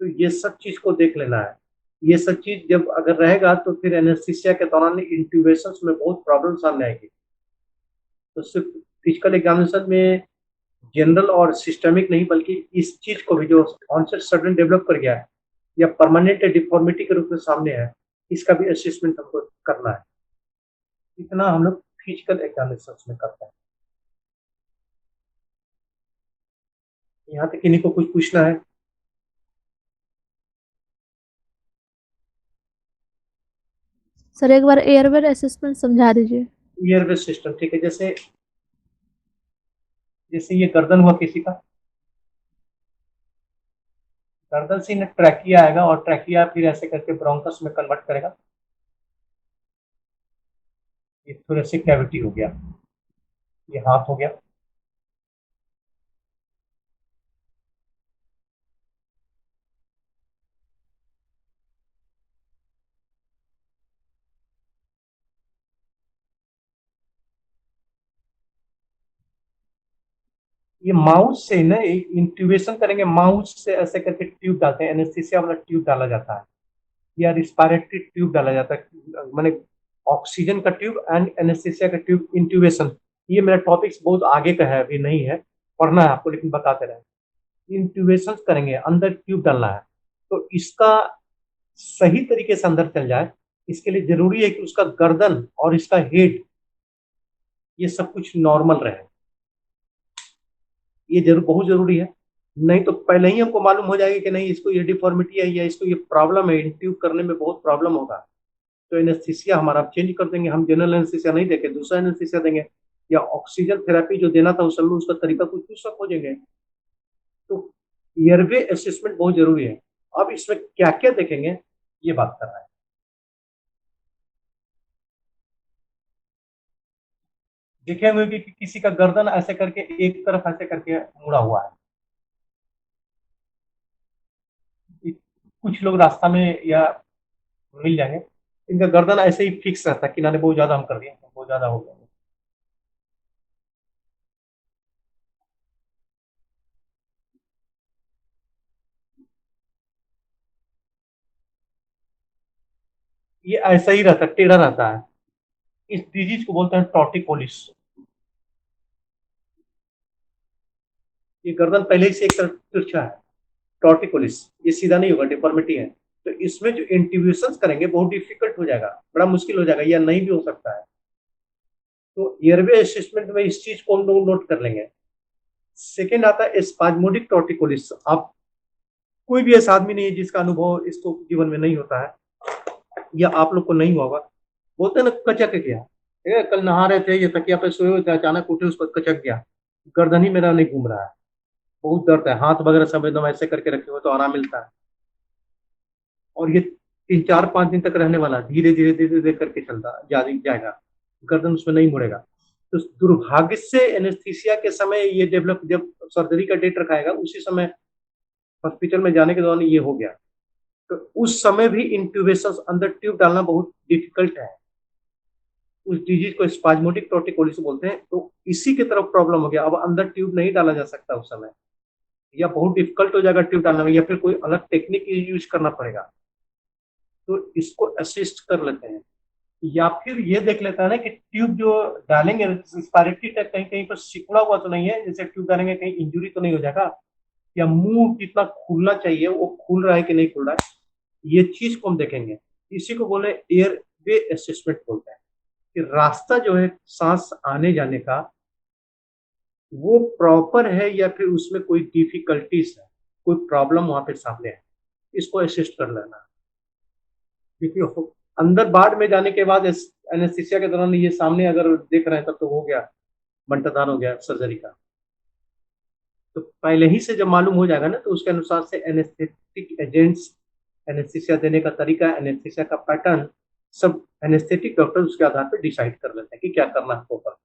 तो ये सब चीज को देख लेना है। ये सब चीज जब अगर रहेगा तो फिर एनेस्थीसिया के दौरान इंट्यूबेशन में बहुत प्रॉब्लम सामने आएगी। तो सिर्फ फिजिकल एग्जामिनेशन में जनरल और सिस्टमिक नहीं, बल्कि इस चीज को भी जो ऑनसेट सडन डेवलप कर गया है या परमानेंट डिफॉर्मिटी के रूप में सामने है, इसका भी असेसमेंट हमको करना है। इतना हम लोग फिजिकल एग्जामिनेशन में करते हैं। यहाँ तक किन्हीं को कुछ पूछना है? सर एक बार एयरवेयर असेसमेंट समझा दीजिए। एयरवे सिस्टम, ठीक है। जैसे जैसे ये गर्दन हुआ किसी का, गर्दन से ट्रैकिया आएगा और ट्रैकिया फिर ऐसे करके ब्रोंकस में कन्वर्ट करेगा, ये थोड़े से कैविटी हो गया, ये हाथ हो गया, ये माउस से ना इंट्यूबेशन करेंगे, माउस से ऐसे करके ट्यूब डालते हैं, एनेस्थीसिया वाला ट्यूब डाला जाता है या रिस्पायरेटरी ट्यूब डाला जाता है, माने ऑक्सीजन का ट्यूब एंड एनेस्थीसिया का ट्यूब, इंट्यूबेशन। ये मेरा टॉपिक्स बहुत आगे का है, अभी नहीं है, पढ़ना है आपको, लेकिन बताते रहे। इंट्यूबेशन करेंगे, अंदर ट्यूब डालना है, तो इसका सही तरीके से अंदर चल जाए, इसके लिए जरूरी है कि उसका गर्दन और इसका हेड ये सब कुछ नॉर्मल रहे, ये जरूर बहुत जरूरी है। नहीं तो पहले ही हमको मालूम हो जाएगा कि नहीं इसको ये डिफॉर्मिटी है या इसको ये प्रॉब्लम है, इंट्यूब करने में बहुत प्रॉब्लम होगा, तो एनेस्थीसिया हमारा चेंज कर देंगे, हम जनरल एनेस्थीसिया नहीं देंगे, दूसरा एनेस्थीसिया देंगे, या ऑक्सीजन थेरेपी जो देना था उस समय उसका तरीका कुछ कुछ सब हो जाएंगे। तो एयरवे असेसमेंट बहुत जरूरी है। अब इसमें क्या क्या देखेंगे ये बात कर रहा है। देखेंगे कि किसी का गर्दन ऐसे करके एक तरफ ऐसे करके मुड़ा हुआ है, कुछ लोग रास्ता में या मिल जाएंगे, इनका गर्दन ऐसे ही फिक्स रहता है, किनारे बहुत ज्यादा हम कर दिए, बहुत ज्यादा हो गया। ये ऐसा ही रहता है, टेढ़ा रहता है, इस डिजीज को बोलते हैं टॉर्टिकोलिस। ये गर्दन पहले ही से एक तरफ तिरछा है, टॉर्टिकोलिस, ये सीधा नहीं होगा, डिफॉर्मिटी है। तो इसमें जो इंट्यूबेशन करेंगे बहुत डिफिकल्ट हो जाएगा, बड़ा मुश्किल हो जाएगा या नहीं भी हो सकता है। तो एयरवे असेसमेंट में इस चीज को हम लोग नोट कर लेंगे। सेकेंड आता है स्पाज्मोडिक टॉर्टिकोलिस। आप कोई भी ऐसा आदमी नहीं है जिसका अनुभव इसको जीवन में नहीं होता है, या आप लोग को नहीं हुआ होगा। बोलते हैं ना कचक गया, ठीक है, कल नहा रहे थे, ये तकिया पे सोए हुए थे, अचानक उठे, उस पर कचक गया, गर्दन ही मेरा नहीं घूम रहा है, बहुत दर्द है, हाथ वगैरह सब एकदम ऐसे करके रखे हुए तो आराम मिलता है। और ये 3 4 5 दिन तक रहने वाला, धीरे धीरे धीरे धीरे करके चलता जाएगा, गर्दन उसमें नहीं मुड़ेगा। तो दुर्भाग्य से एनेस्थीसिया के समय ये डेवलप, जब सर्जरी का डेट रखाएगा उसी समय हॉस्पिटल में जाने के दौरान ये हो गया, तो उस समय भी इंट्यूबेशन, अंदर ट्यूब डालना बहुत डिफिकल्ट है। उस डिजीज को स्पाज्मोडिक टॉर्टिकोलिस बोलते हैं। तो इसी की तरफ प्रॉब्लम हो गया, अब अंदर ट्यूब नहीं डाला जा सकता उस समय, या बहुत डिफिकल्ट हो जाएगा ट्यूब डालने में, या फिर कोई अलग टेक्निक यूज करना पड़ेगा। तो इसको असिस्ट कर लेते हैं, या फिर ये देख लेता है ना कि ट्यूब जो डालेंगे रिस्पायरेटरी टैग कहीं कहीं पर सिकुड़ा हुआ तो नहीं है, जैसे ट्यूब डालेंगे कहीं इंजुरी तो नहीं हो जाएगा, या मुंह कितना खुलना चाहिए वो खुल रहा है कि नहीं खुल रहा है, ये चीज को हम देखेंगे। इसी को बोले एयर वे असेसमेंट बोलते हैं, कि रास्ता जो है सांस आने जाने का वो प्रॉपर है या फिर उसमें कोई डिफिकल्टीज है, कोई प्रॉब्लम वहां पे सामने है, इसको असिस्ट कर लेना। क्योंकि अंदर बाढ़ में जाने के बाद एनेस्थीसिया के दौरान ये सामने अगर देख रहे हैं तब तो हो गया, बंटाधान हो गया सर्जरी का। तो पहले ही से जब मालूम हो जाएगा ना, तो उसके अनुसार से एनेस्थेटिक एजेंट्स, एनेस्थीसिया देने का तरीका, एनेस्थीसिया का पैटर्न, सब एनेस्थेटिक डॉक्टर उसके आधार पर डिसाइड कर लेते हैं कि क्या करना है होगा।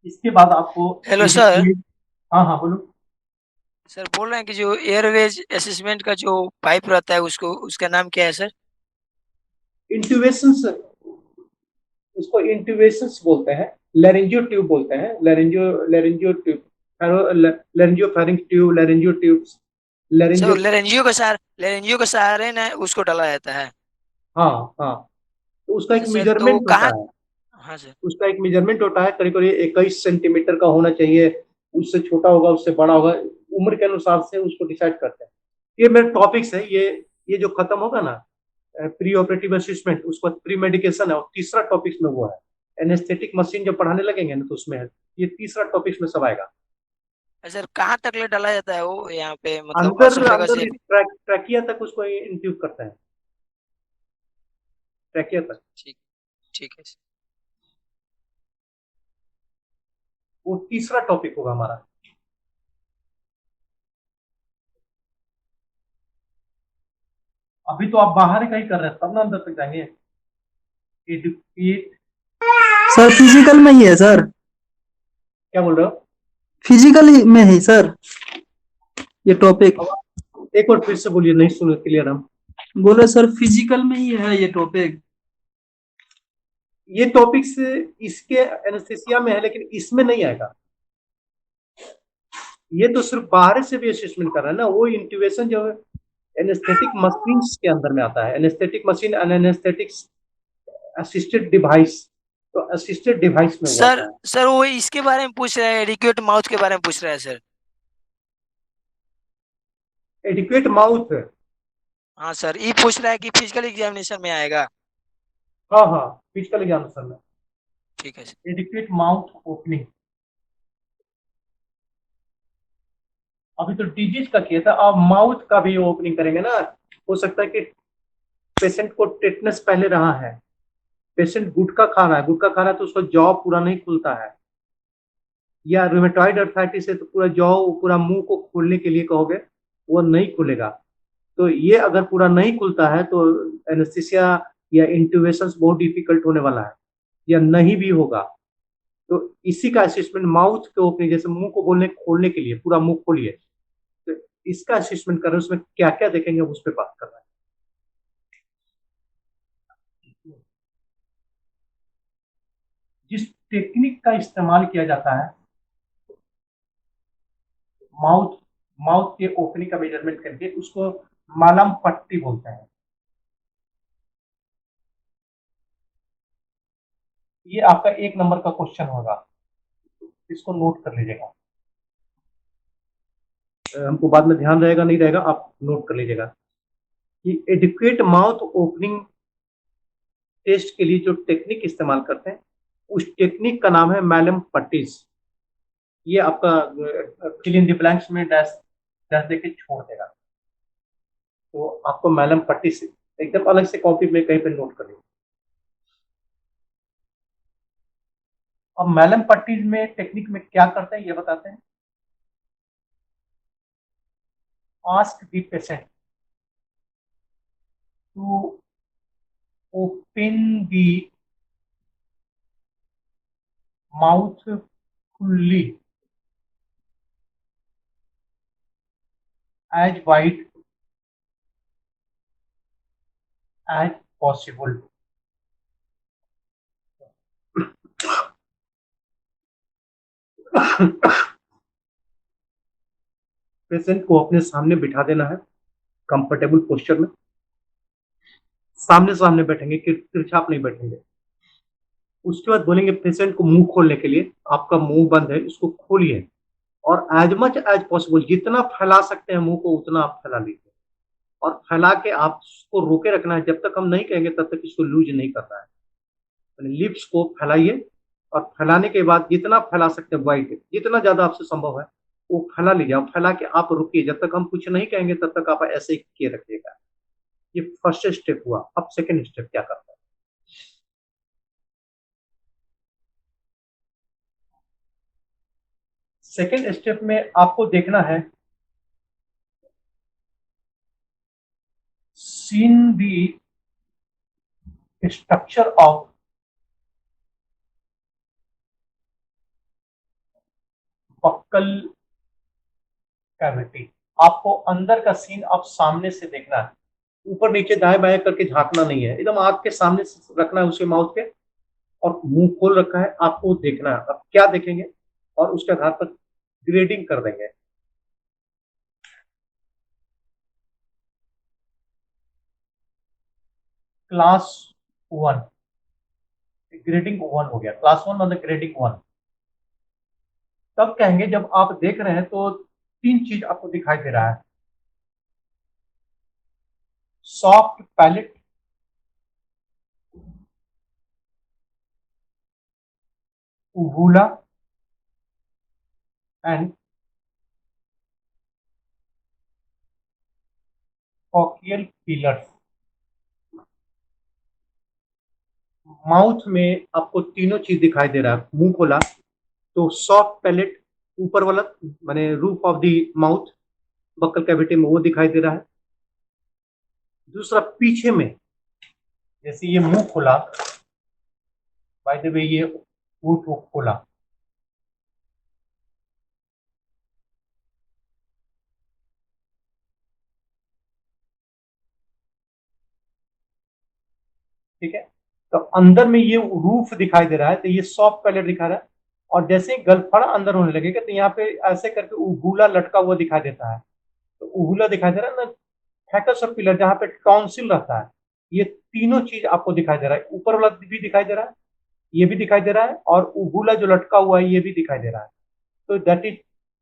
इसके बाद आपको हेलो सर। हाँ हाँ बोलो। सर बोल रहे हैं कि जो एयरवेज असेसमेंट का जो पाइप रहता है उसको, उसका नाम क्या है सर? इंट्यूबेशन, उसको इंट्यूबेशन बोलते हैं, लेरेंजियो ट्यूब बोलते हैं, लेरेंजियो ट्यूब, लेरेंजियो फेरिंग ट्यूब, लेरेंजियो ट्यूब्स, सर लेरेंजियो। लेरेंजियो का सहारे ना उसको डाला जाता है। हाँ हाँ, तो उसका एक अच्छा सर, तो मेजरमेंट कहाँ? होता है, हाँ सर। उसका एक मेजरमेंट होता है, करीब करीब 21 सेंटीमीटर का होना चाहिए, उससे छोटा होगा उससे बड़ा होगा, उम्र के अनुसार से उसको डिसाइड करते हैं। ये मेरे टॉपिक्स है, ये जो खत्म होगा ना प्री ऑपरेटिव असिस्टमेंट, उसके बाद प्री मेडिकेशन है, और तीसरा टॉपिक्स में वो है एनेस्थेटिक मशीन, जब पढ़ाने लगेंगे ना तो उसमें है, ये तीसरा टॉपिक्स में सब आएगा। सर कहाँ तक ले डाला जाता है वो यहाँ पे, मतलब अंदर असोफेगस अंदर या? ट्रैकिया तक उसको इंट्यूब करते हैं, ट्रैकिया तक। ठीक, ठीक है सर। वो तीसरा टॉपिक होगा हमारा। अभी तो आप बाहर कहीं कर रहे हैं, तब ना अंदर तक जाएंगे। सर फिजिकल में ही है सर। क्या बोल रहे हो? फिजिकल में है सर ये टॉपिक। एक बार फिर से बोलिए, नहीं सुने क्लियर हम। बोले सर फिजिकल में ही है ये टॉपिक। ये टॉपिक्स इसके एनेस्थेसिया में है, लेकिन इसमें नहीं आएगा। ये तो सिर्फ बाहर से भी असेसमेंट कर रहा है ना, वो इंट्यूबेशन जो है एनेस्थेटिक मशीन के अंदर में आता है। Anaesthetic machine and anaesthetic assisted device, तो असिस्टेड डिवाइस में सर आता है। सर वो इसके बारे में पूछ रहा है, एडिक्वेट माउथ के बारे में पूछ रहा है सर। एडिक्वेट माउथ, हाँ सर, ये पूछ रहा है कि फिजिकल एग्जामिनेशन में आएगा। हाँ हाँ, फिजिकल एग्जामिनेशन में ठीक है सर। Adequate mouth opening. अभी तो डिजीज का किया था, अब माउथ का भी ओपनिंग करेंगे ना। हो सकता है कि पेशेंट को टेटनस पहले रहा है, पेशेंट गुटखा खा रहा है, गुटखा खा रहा है तो उसका जॉ पूरा नहीं खुलता है, या रूमेटॉइड अर्थराइटिस है तो पूरा जॉ, पूरा मुंह को खोलने के लिए कहोगे वो नहीं खुलेगा। तो ये अगर पूरा नहीं खुलता है तो एनेस्थीसिया या इंट्यूबेशन बहुत डिफिकल्ट होने वाला है, या नहीं भी होगा। तो इसी का असेसमेंट माउथ के ओपनिंग, जैसे मुंह को बोलने खोलने के लिए पूरा मुंह खोलिए, तो इसका असेसमेंट कर रहे हैं। उसमें क्या क्या देखेंगे उस पर बात कर रहे हैं। जिस टेक्निक का इस्तेमाल किया जाता है माउथ माउथ के ओपनिंग का मेजरमेंट करके, उसको मालम पट्टी बोलते हैं। ये आपका 1 नंबर का क्वेश्चन होगा, इसको नोट कर लीजिएगा। हमको बाद में ध्यान रहेगा नहीं रहेगा, आप नोट कर लीजिएगा कि एडिक्वेट माउथ ओपनिंग टेस्ट के लिए जो टेक्निक इस्तेमाल करते हैं उस टेक्निक का नाम है मैलम पट्टीज। ये आपका फिल इन द ब्लैंक्स में डैश डैश देके छोड़ देगा, तो आपको मैलम पट्टी से एकदम अलग से कॉपी में कहीं पे नोट कर लीजिए। अब मैलम पट्टीज में टेक्निक में क्या करते हैं ये बताते हैं। Ask the patient to open the mouth fully as wide as possible। Patient को अपने सामने बिठा देना है, कंफर्टेबल पोस्चर में, सामने सामने बैठेंगे कि तिरछाप नहीं बैठेंगे। उसके बाद बोलेंगे पेशेंट को मुंह खोलने के लिए, आपका मुंह बंद है इसको खोलिए, और एज मच एज पॉसिबल जितना फैला सकते हैं मुंह को उतना आप फैला लीजिए, और फैला के आप उसको रोके रखना है। जब तक हम नहीं कहेंगे तब तक इसको लूज नहीं करना है। लिप्स को फैलाइए, और फैलाने के बाद जितना फैला सकते हैं वाइड, जितना ज्यादा आपसे संभव है वो फैला लीजिए, और फैला के आप रुकिए। जब तक हम कुछ नहीं कहेंगे तब तक आप ऐसे ही किए रखिएगा। ये फर्स्ट स्टेप हुआ। अब सेकेंड स्टेप क्या करता है। सेकेंड स्टेप में आपको देखना है scene the structure of buccal cavity. आपको अंदर का सीन अब सामने से देखना है, ऊपर नीचे दाएं बाएं करके झांकना नहीं है, एकदम आंख के सामने से रखना है उसके माउथ के, और मुंह खोल रखा है आपको देखना है। अब क्या देखेंगे और उसके आधार पर ग्रेडिंग कर देंगे। क्लास 1 ग्रेडिंग 1 हो गया, क्लास 1 मतलब ग्रेडिंग 1। तब कहेंगे जब आप देख रहे हैं तो 3 चीज आपको दिखाई दे रहा है। Soft palate, uvula and cochlear pillars. Mouth में आपको तीनों चीज दिखाई दे रहा है। मुंह खोला तो सॉफ्ट पैलेट, ऊपर वाला माने roof of the mouth buccal cavity में वो दिखाई दे रहा है। दूसरा पीछे में, जैसे ये मुंह खोला, बाय द वे ये रूफ खोला, ठीक है। तो अंदर में ये रूफ दिखाई दे रहा है, तो ये सॉफ्ट पैलेट दिखा रहा है, और जैसे ही गलफड़ा अंदर होने लगेगा तो यहाँ पे ऐसे करके उबूला लटका हुआ दिखाई देता है। तो उबूला दिखाई दे रहा है ना, फैटस ऑफ पिलर जहाँ पे टॉन्सिल रहता है, ये तीनों चीज आपको दिखाई दे रहा है। ऊपर वाला भी दिखाई दे रहा है, ये भी दिखाई दे रहा है, और उबूला जो लटका हुआ है ये भी दिखाई दे रहा है। तो that is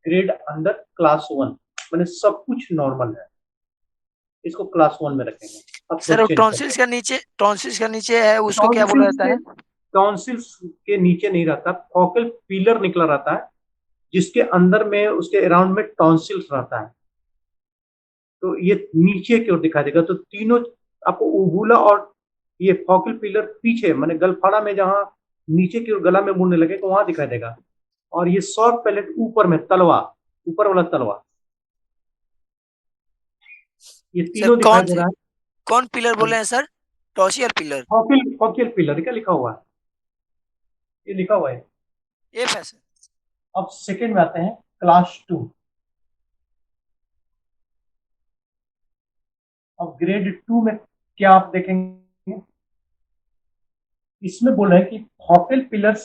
grade under class 1, मैंने सब कुछ नॉर्मल है, इसको क्लास 1 में रखेंगे। अब सर वो चेंज टॉन्सिल्स का नीचे है, उसको क्या बोला जाता है? टॉन्सिल्स के नीचे नहीं रहता, फॉकल पिलर निकला रहता है, जिसके अंदर में उसके अराउंड में टॉन्सिल्स रहता है। तो ये नीचे की ओर दिखाई देगा। तो तीनों आपको उबूला और ये फॉकल पिलर पीछे माने गलफाड़ा में जहां नीचे की ओर गला में मुड़ने लगे तो वहां दिखाई देगा, और ये सॉफ्ट पैलेट ऊपर में तलवा, ऊपर वाला तलवा, ये सर तीनों दिखाई दे रहा है। कौन पिलर बोले हैं सर? टॉसियर पिलर? फॉकल पिलर क्या लिखा हुआ है, ये लिखा हुआ है। एफ है सर। अब सेकंड में आते हैं, क्लास 2। अब ग्रेड 2 में क्या आप देखेंगे, इसमें बोला है कि फॉकल पिलर्स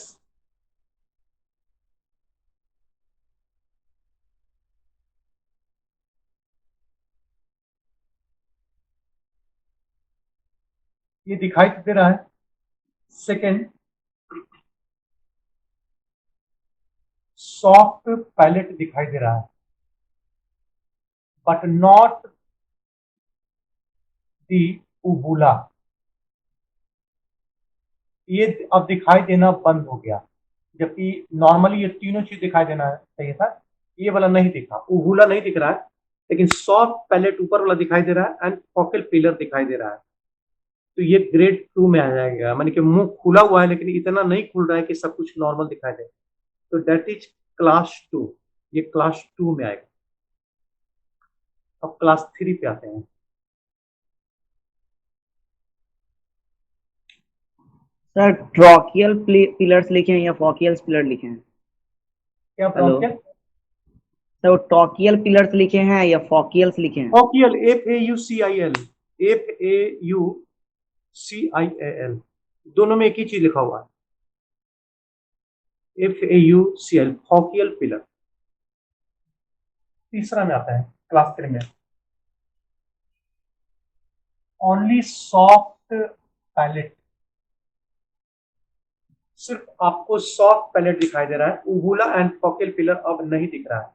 ये दिखाई दे रहा है। सेकंड, सॉफ्ट पैलेट दिखाई दे रहा है, बट नॉट दी उबुला, ये अब दिखाई देना बंद हो गया। जबकि नॉर्मली ये तीनों चीज दिखाई देना चाहिए था, ये वाला नहीं दिखा, उबुला नहीं दिख रहा है, लेकिन सॉफ्ट पैलेट ऊपर वाला दिखाई दे रहा है एंड फॉकल पिलर दिखाई दे रहा है। तो ये ग्रेड 2 में आ जाएगा, माने कि मुंह खुला हुआ है लेकिन इतना नहीं खुल रहा है कि सब कुछ नॉर्मल दिखाई दे। तो दैट इज क्लास 2, ये क्लास 2 में आएगा। अब क्लास 3 पे आते हैं। सर ट्रॉकियल पिलर्स लिखे हैं या फॉकियल्स पिलर लिखे हैं? क्या हेलो प्रॉब्लम? सर, वो टॉकियल पिलर्स लिखे हैं या फॉकियल्स लिखे हैं? फॉकियल, FAUCIL, FAUCIAL, दोनों में एक ही चीज लिखा हुआ है, FAUCL, फॉकियल पिलर। तीसरा में आता है क्लास 3 में, ओनली सॉफ्ट पैलेट, सिर्फ आपको सॉफ्ट पैलेट दिखाई दे रहा है, उबुला एंड फॉकल पिलर अब नहीं दिख रहा है।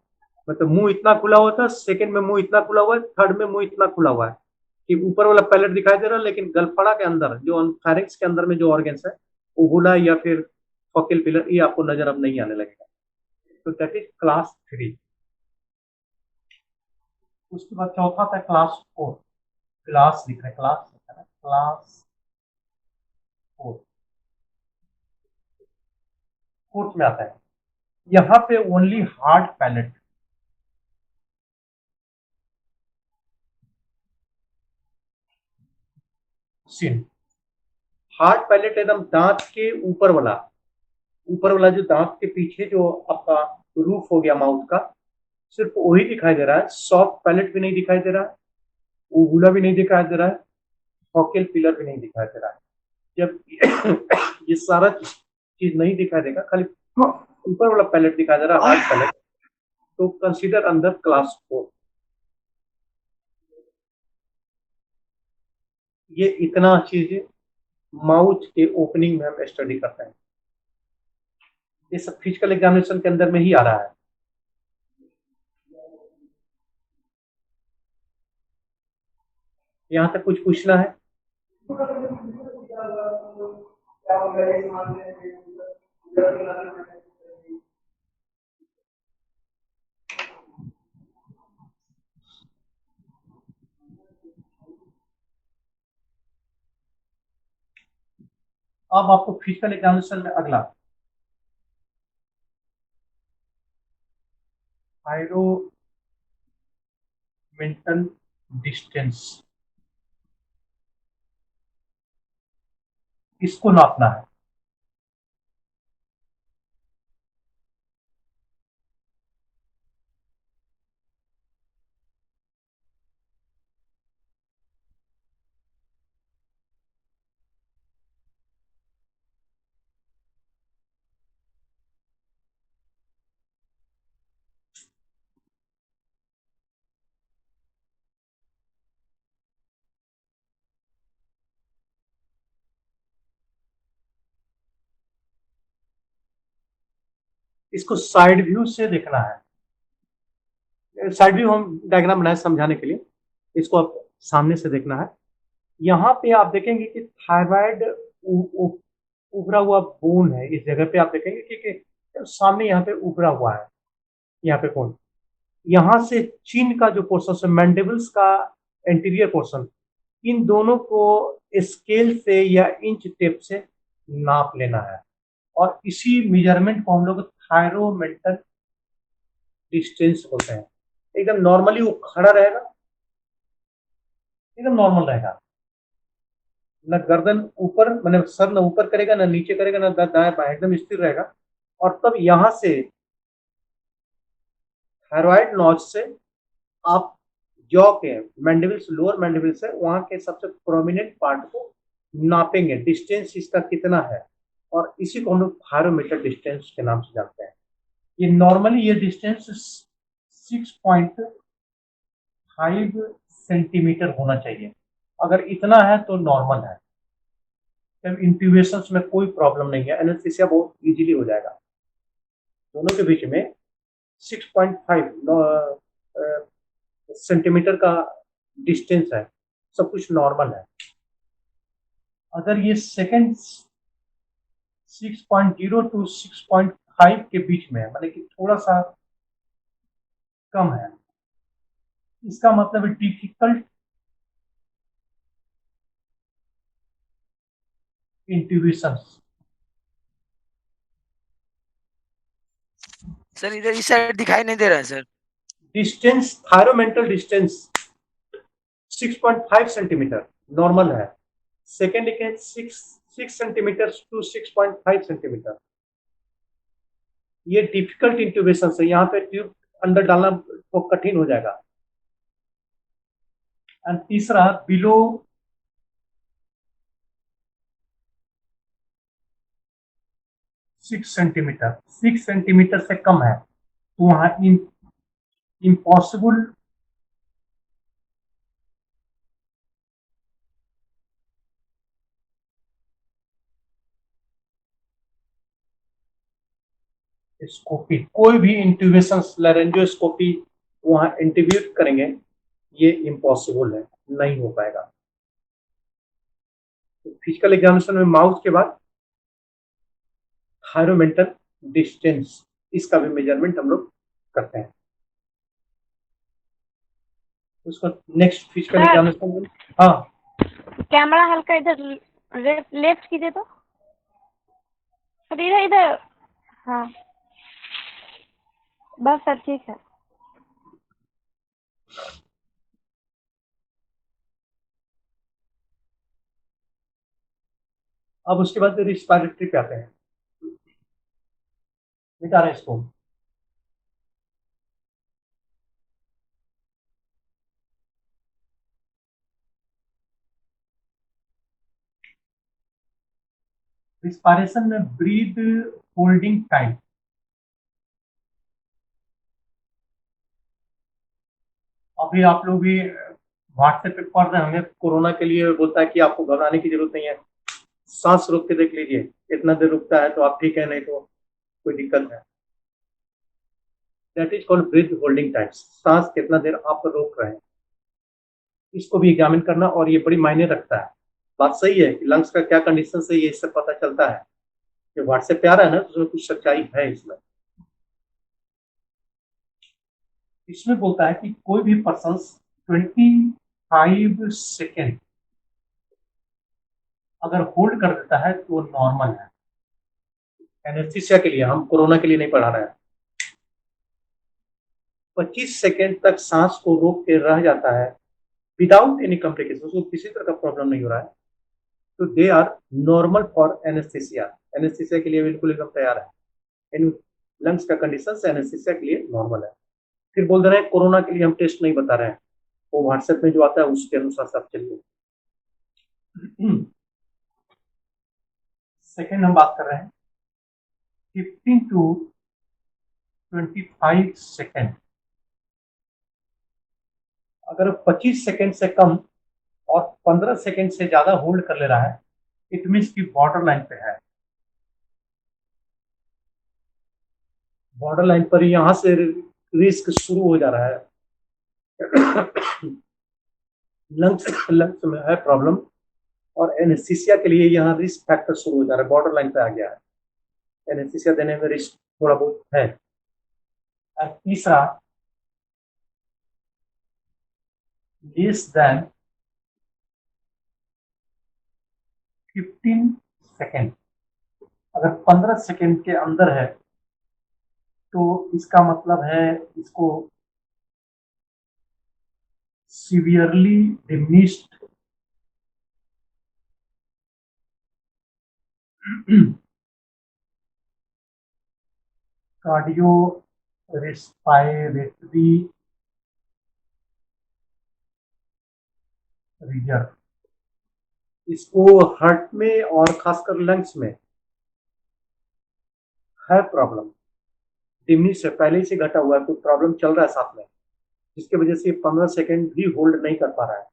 मतलब मुंह इतना खुला हुआ था, सेकंड में मुंह इतना खुला हुआ है, थर्ड में मुंह इतना खुला हुआ है कि ऊपर वाला पैलेट दिखाई दे रहा है, लेकिन गलफड़ा के अंदर जो फेरिंक्स के अंदर में जो ऑर्गन्स है, उबुला या फिर फॉकल पिलर, ये आपको नजर अब नहीं आने लगेगा। तो दैट इज क्लास 3। उसके बाद चौथा था क्लास 4, क्लास लिख रहे हैं, क्लास लिखा है, क्लास 4। फोर्थ में आता है, यहाँ पे ओनली हार्ड पैलेट, सिन हार्ड पैलेट एकदम दांत के ऊपर वाला जो दांत के पीछे जो आपका रूफ हो गया माउथ का, सिर्फ वही दिखाई दे रहा है। सॉफ्ट पैलेट भी नहीं दिखाई दे रहा है, उबुला भी नहीं दिखाई दे रहा है, फॉकल पिलर भी नहीं दिखाई दे रहा है। जब ये सारा चीज नहीं दिखाई देगा, खाली ऊपर वाला पैलेट दिखाई दे रहा है, हार्ड पैलेट, तो कंसीडर अंदर क्लास 4। ये इतना चीज माउथ के ओपनिंग में हम स्टडी करते हैं, ये सब फिजिकल एग्जामिनेशन के अंदर में ही आ रहा है। यहाँ तक कुछ पूछना है? अब आपको फिजिकल एग्जामिनेशन में अगला हाइरोमेंटल डिस्टेंस, इसको नापना है। इसको साइड व्यू से देखना है। साइड व्यू हम डायग्राम बनाए समझाने के लिए, इसको आप सामने से देखना है। यहाँ पे आप देखेंगे कि थायराइड उभरा हुआ बोन है, इस जगह पे आप देखेंगे कि सामने यहाँ पे उभरा हुआ है, यहाँ पे बोन। यहाँ से चिन का जो पोर्शन है, मैंडिबल्स का एंटीरियर पोर्शन, इन दोनों को स्केल से या इंच टेप से नाप लेना है, और इसी मेजरमेंट को हम लोग थायरोमेंटल डिस्टेंस बोलते हैं। एकदम नॉर्मली वो खड़ा रहेगा, एकदम नॉर्मल रहेगा, न गर्दन ऊपर, मैंने सर न ऊपर करेगा, न नीचे करेगा, न दाएं बाएं, एकदम स्थिर रहेगा। और तब यहां से थायराइड नॉच से आप जॉ के मैंडिबल्स, लोअर मैंडिबल्स है, वहां के सबसे प्रोमिनेंट पार्ट को नापेंगे, डिस्टेंस इसका कितना है, और इसी को हम लोग थायरोमीटर डिस्टेंस के नाम से जानते हैं। ये नॉर्मली ये डिस्टेंस 6.5 सेंटीमीटर होना चाहिए। अगर इतना है तो नॉर्मल है, इंट्यूबेशन में कोई प्रॉब्लम नहीं है, एनेस्थीसिया बहुत इजीली हो जाएगा। दोनों के बीच में 6.5 सेंटीमीटर का डिस्टेंस है, सब कुछ नॉर्मल है। अगर ये सेकेंड 6.0 टू 6.5 के बीच में है, मतलब कि थोड़ा सा कम है, इसका मतलब डिफिकल्ट इंट्यूबेशन। सर इधर इस साइड दिखाई नहीं दे रहा है sir. Distance, thyromental distance 6.5 centimetre normal है। सेकेंड के 6 सेंटीमीटर टू 6.5 सेंटीमीटर, ये डिफिकल्ट इंट्यूबेशन है, यहाँ पे ट्यूब अंदर डालना तो कठिन हो जाएगा। एंड तीसरा बिलो 6 सेंटीमीटर, 6 सेंटीमीटर से कम है तो वहां इम्पॉसिबल स्कोपी, कोई भी इंट्यूबेशन लैरेंजियोस्कोपी वहां इंट्यूब्यूट करेंगे, ये इम्पॉसिबल है, नहीं हो पाएगा। तो फिजिकल एग्जामिनेशन में माउथ के बाद थायरोमेंटल डिस्टेंस, इसका भी मेजरमेंट हम लोग करते हैं। उसको नेक्स्ट फिजिकल एग्जामिनेशन में, हाँ कैमरा हल्का इधर लेफ्ट कीजिए तो सर, इधर इधर, हाँ बस सर ठीक है। अब उसके बाद रिस्पायरेटरी पे आते हैं। मिटा रहे इसको। रिस्पायरेशन में ब्रीथ होल्डिंग टाइम, अभी आप लोग भी व्हाट्सएप पे पढ़ रहे होंगे, कोरोना के लिए बोलता है कि आपको घबराने की जरूरत नहीं है, सांस रोक के देख लीजिए, इतना देर रुकता है तो आप ठीक है, नहीं तो कोई दिक्कत है। That is called breath holding time, सांस कितना देर आप रोक रहे हैं, इसको भी एग्जामिन करना, और ये बड़ी मायने रखता है। बात सही है कि लंग्स का क्या कंडीशन है, ये इससे पता चलता है। जो व्हाट्सएप पे आ रहा है ना, तो उसमें कुछ सच्चाई है। इसमें बोलता है कि कोई भी पर्सन 25 सेकेंड अगर होल्ड कर देता है तो नॉर्मल है। एनेस्थीसिया के लिए, हम कोरोना के लिए नहीं पढ़ा रहे हैं। 25 सेकेंड तक सांस को रोक के रह जाता है विदाउट एनी कॉम्प्लिकेशन, उसको किसी तरह का प्रॉब्लम नहीं हो रहा है, तो they are normal for anaesthesia. Anaesthesia के लिए बिल्कुल एकदम तैयार है। इन लंग्स का कंडीशन एनेस्थीसिया के लिए नॉर्मल है। फिर बोल रहे हैं कोरोना के लिए हम टेस्ट नहीं बता रहे हैं, वो व्हाट्सएप में जो आता है उसके अनुसार सब चलिए। सेकेंड हम बात कर रहे हैं 15 टू 25 सेकेंड। अगर 25 सेकेंड से कम और 15 सेकेंड से ज्यादा होल्ड कर ले रहा है, इट मीन्स की बॉर्डर लाइन पे है। बॉर्डर लाइन पर यहाँ से रिस्क शुरू हो जा रहा है। लंग्स में है प्रॉब्लम, और एनेस्थीसिया के लिए यहाँ रिस्क फैक्टर शुरू हो जा रहा है, बॉर्डर लाइन पे आ गया है, एनेस्थीसिया देने में रिस्क थोड़ा बहुत है। और तीसरा, लेस देन 15 सेकेंड, अगर 15 सेकेंड के अंदर है तो इसका मतलब है इसको severely diminished cardio respiratory reserve, इसको हार्ट में और खासकर लंग्स में है प्रॉब्लम, डिमिनिश है, पहले से घटा हुआ है, कोई प्रॉब्लम चल रहा है साथ में, जिसकी वजह से 15 सेकेंड भी होल्ड नहीं कर पा रहा है,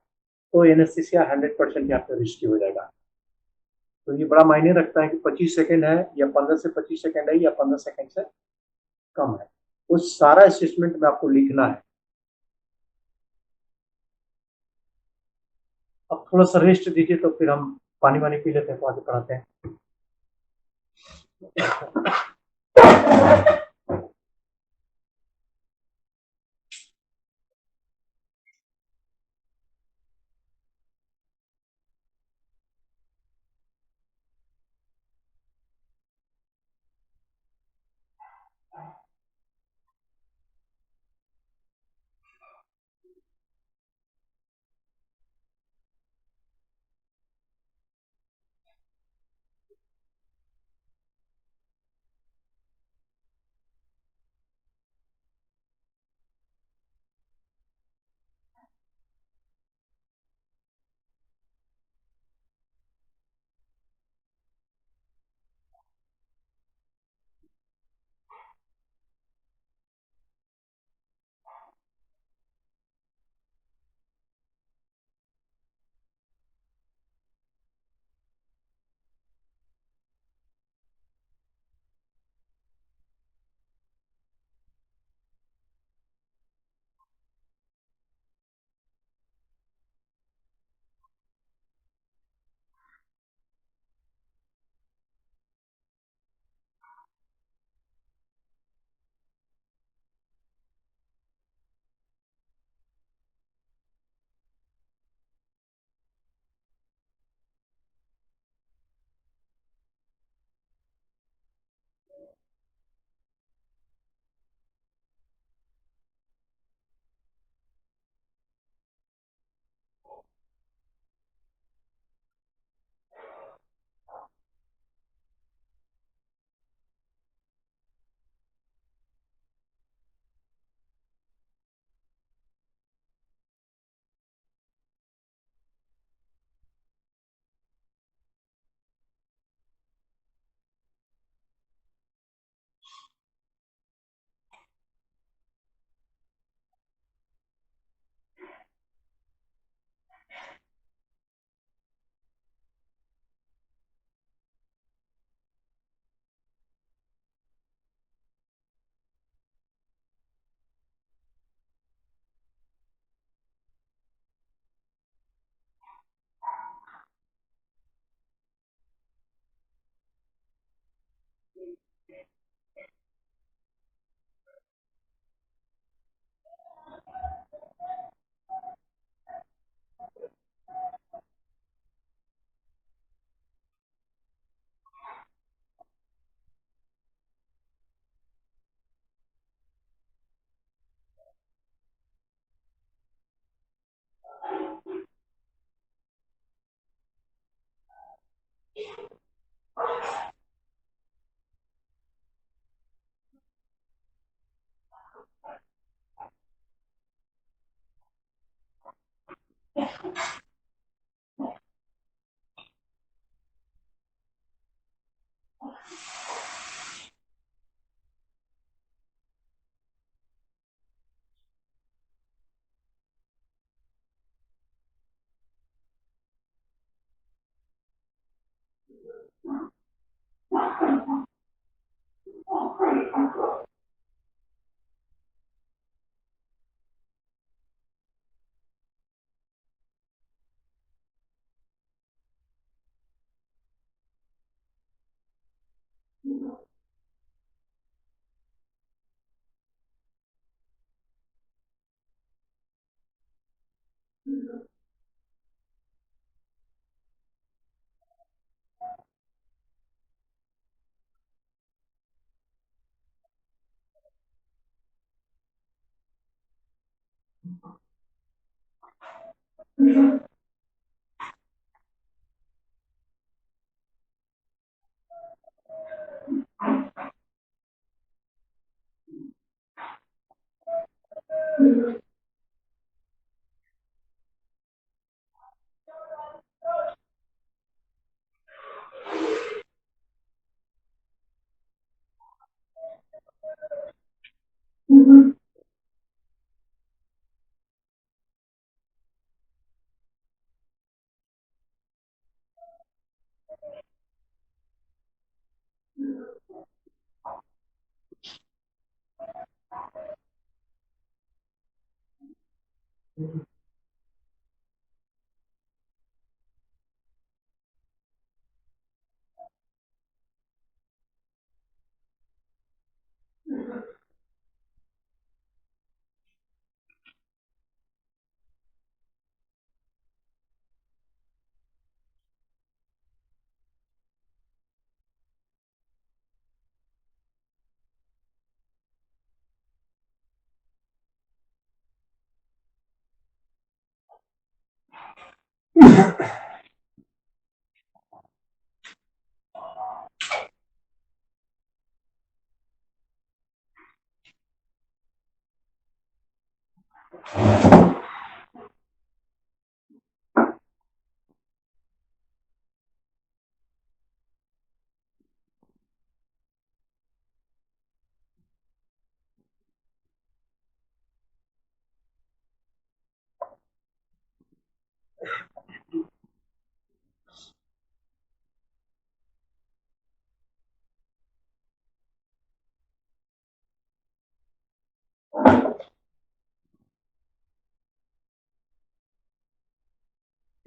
तो एनेस्थीसिया 100% यहाँ पे रिस्की हो जाएगा। तो ये बड़ा मायने रखता है कि 25 सेकेंड है या 15 से 25 सेकेंड है या 15 सेकेंड से कम है, वो सारा असेसमेंट में आपको लिखना है। अब थोड़ा सा रेस्ट दीजिए, तो फिर हम पानी वानी पी लेते हैं, तो आगे पढ़ाते हैं।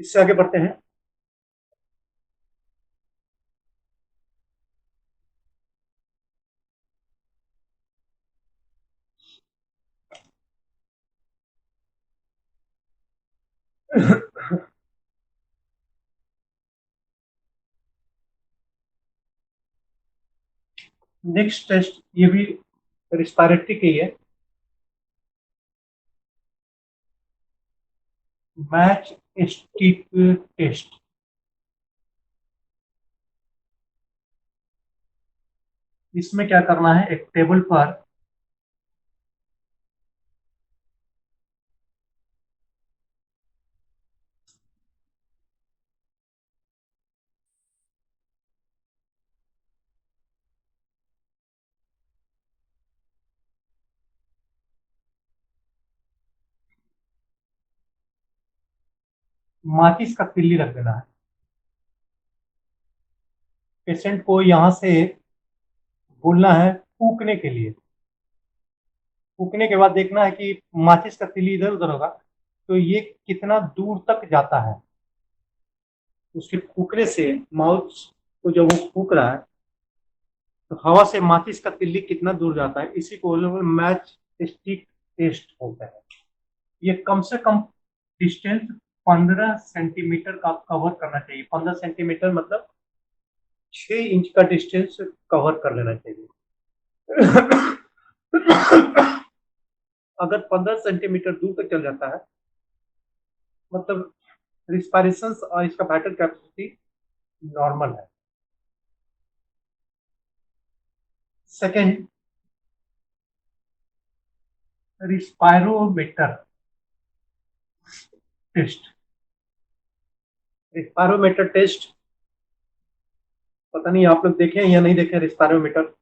इससे आगे बढ़ते हैं। नेक्स्ट टेस्ट ये भी रिस्पायरेटरी के ही है, मैच स्टिक टेस्ट। इसमें क्या करना है, एक टेबल पर माचिस का तिल्ली रख देना है। पेशेंट को यहां से बोलना है फूकने के लिए। फूकने के बाद देखना है कि माचिस का तिल्ली इधर उधर होगा तो ये कितना दूर तक जाता है। उसके फूकने से माउथ को जब वो फूक रहा है तो हवा से माचिस का तिल्ली कितना दूर जाता है, इसी को मैच स्टिक टेस्ट होता है। ये कम से कम डिस्टेंस 15 सेंटीमीटर का कवर करना चाहिए। 15 सेंटीमीटर मतलब 6 इंच का डिस्टेंस कवर कर लेना चाहिए। अगर 15 सेंटीमीटर दूर तक चल जाता है मतलब रिस्पायरेशन और इसका वाइटल कैपेसिटी नॉर्मल है। Second, respirometer test. Respirometer test पता नहीं आप लोग देखें या नहीं देखें। रिस्पायरोमीटर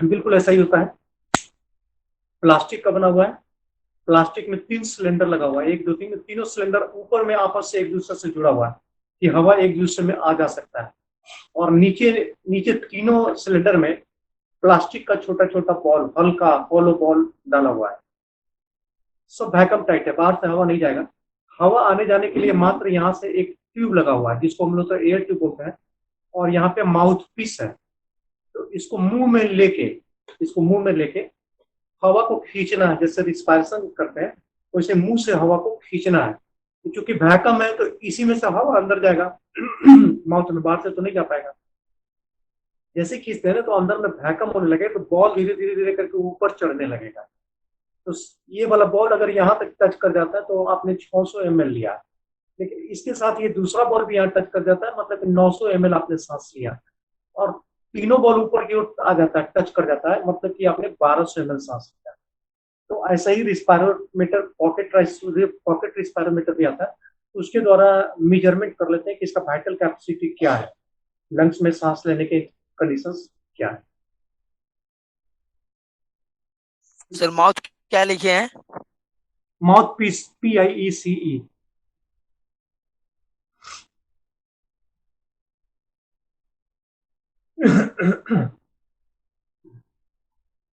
बिल्कुल ऐसा ही होता है। प्लास्टिक का बना हुआ है, प्लास्टिक में 3 सिलेंडर लगा हुआ है, 1 2 3, तीनों सिलेंडर ऊपर में आपस से एक दूसरे से जुड़ा हुआ है कि हवा एक दूसरे में आ जा सकता है। और नीचे नीचे तीनों सिलेंडर में प्लास्टिक का छोटा छोटा बॉल, हल्का होलो बॉल डाला हुआ है। सब वैक्यूम टाइट है, बाहर से हवा नहीं जाएगा। हवा आने जाने के लिए मात्र यहाँ से एक ट्यूब लगा हुआ है जिसको हम लोग एयर ट्यूब बोलते हैं, और यहाँ पे माउथ पीस है। तो इसको मुंह में लेके हवा को खींचना है, जैसे रिस्पायरेशन करते हैं वैसे मुंह से हवा को खींचना है। क्योंकि वैक्यूम है तो इसी में से हवा अंदर जाएगा माउथ में, बाहर से तो नहीं जा पाएगा। जैसे खींचते हैं ना तो अंदर में वैक्यूम होने लगे तो बॉल धीरे धीरे धीरे करके ऊपर चढ़ने लगेगा। तो ये वाला बॉल अगर यहाँ तक टच कर जाता है तो आपने 600 ml लिया, लेकिन इसके साथ ये दूसरा बॉल भी यहाँ टच कर जाता है, मतलब 900 ml आपने सांस लिया, और तीनों बॉल ऊपर की ओर आ जाता है, टच कर जाता है, मतलब कि आपने 1200 ml सांस लिया। तो ऐसा ही रिस्पायरोमीटर, पॉकेट रिस्पायरोमीटर भी आता है, उसके द्वारा मेजरमेंट कर लेते हैं कि इसका वाइटल कैपेसिटी क्या है, लंग्स में सांस लेने के कंडीशंस क्या है। सर माउथ क्या लिखे हैं? Mouthpiece, PIECE।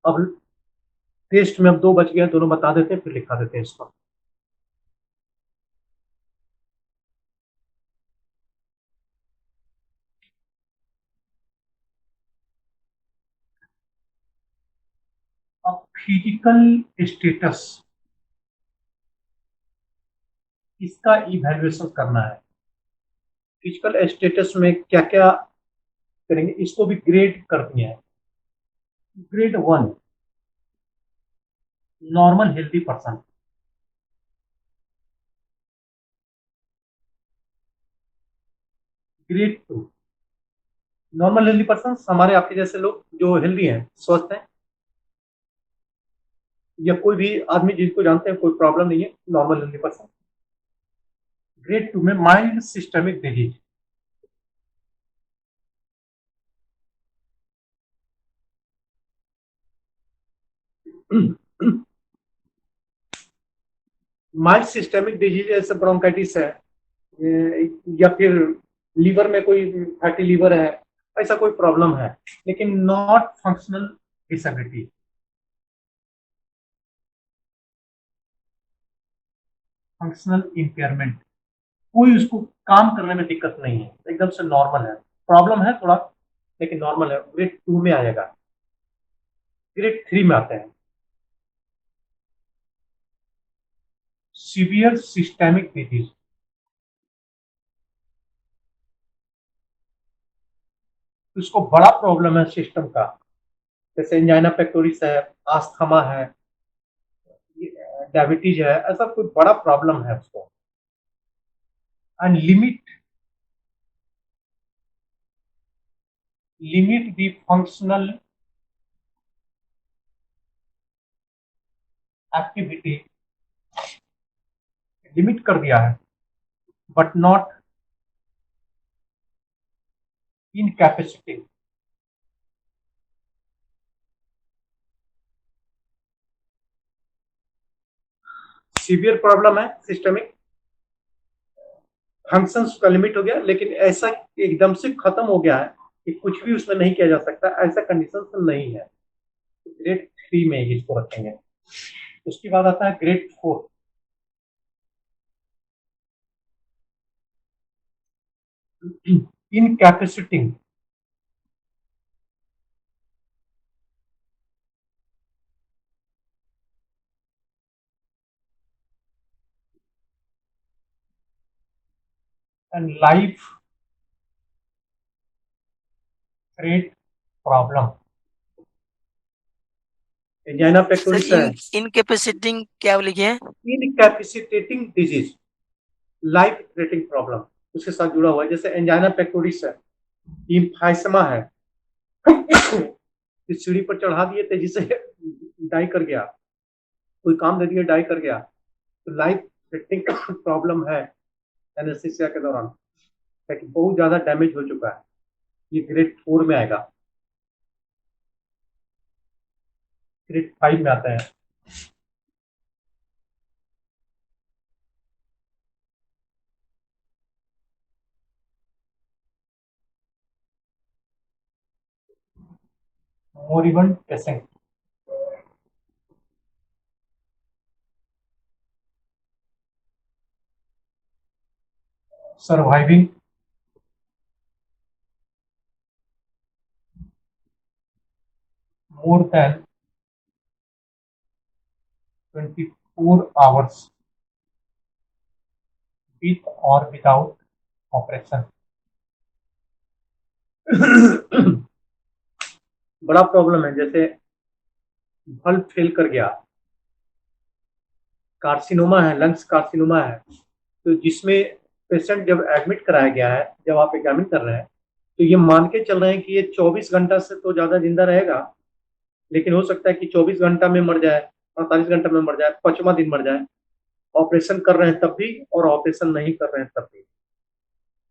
अब टेस्ट में अब 2 बच गए, दोनों बता देते हैं फिर लिखा देते हैं इसको। अब फिजिकल स्टेटस, इसका इवैल्यूएशन करना है। फिजिकल स्टेटस में क्या क्या करेंगे, इसको भी ग्रेड कर दिए हैं। Grade 1 normal healthy person, grade 2 normal healthy person, हमारे आपके जैसे लोग जो हेल्दी हैं, स्वस्थ हैं, या कोई भी आदमी जिसको जानते हैं कोई प्रॉब्लम नहीं है, नॉर्मल हेल्दी पर्सन। ग्रेड 2 में mild systemic disease, mild systemic disease जैसे ब्रोंकाइटिस है, या फिर लीवर में कोई फैटी लीवर है, ऐसा कोई प्रॉब्लम है, लेकिन not functional disability. Functional impairment, कोई उसको काम करने में दिक्कत नहीं है, एकदम से नॉर्मल है, प्रॉब्लम है थोड़ा लेकिन नॉर्मल है, ग्रेड 2 में आएगा। ग्रेड 3 में आते हैं सीवियर सिस्टेमिक डिजीज, उसको बड़ा प्रॉब्लम है सिस्टम का, जैसे एंजाइना पेक्टोरिस है, आस्थमा है, डायबिटीज है, ऐसा कोई बड़ा प्रॉब्लम है उसको। And limit the functional activity, limit कर दिया है, but not incapacity. Severe problem है सिस्टमिक, फंक्शन का लिमिट हो गया, लेकिन ऐसा एकदम से खत्म हो गया है कि कुछ भी उसमें नहीं किया जा सकता, ऐसा कंडीशन तो नहीं है। ग्रेड 3 में इसको रखेंगे। उसके बाद आता है grade 4, incapacitating, and life threat problem. Angina sir pectoris है, इनकेपेसिटिंग क्या लिखे हैं? Incapacitating disease, life threatening problem उसके साथ जुड़ा हुआ है, जैसे एंजाइना पेक्टोरिस है, इम्फाइसमा है, इस सीढ़ी पर चढ़ा दिए तेजी से डाई कर गया, कोई काम दे दिया डाई कर गया, तो लाइफ थ्रेटनिंग प्रॉब्लम है एनेस्थीसिया के दौरान, ताकि बहुत ज्यादा डैमेज हो चुका है, ये ग्रेड 4 में आएगा, ग्रेड 5 में आता है। Moribund patient, surviving more than 24 hours with or without operation। बड़ा प्रॉब्लम है, जैसे बल्ब फेल कर गया, कार्सिनोमा है, लंग्स कार्सिनोमा है, तो जिसमें पेशेंट जब एडमिट कराया गया है, जब आप एग्जामिन कर रहे हैं, तो ये मान के चल रहे हैं कि ये 24 घंटा से तो ज्यादा जिंदा रहेगा, लेकिन हो सकता है कि 24 घंटा में मर जाए, 48 घंटा में मर जाए, 5वां दिन मर जाए। ऑपरेशन कर रहे हैं तब भी और ऑपरेशन नहीं कर रहे हैं तब भी,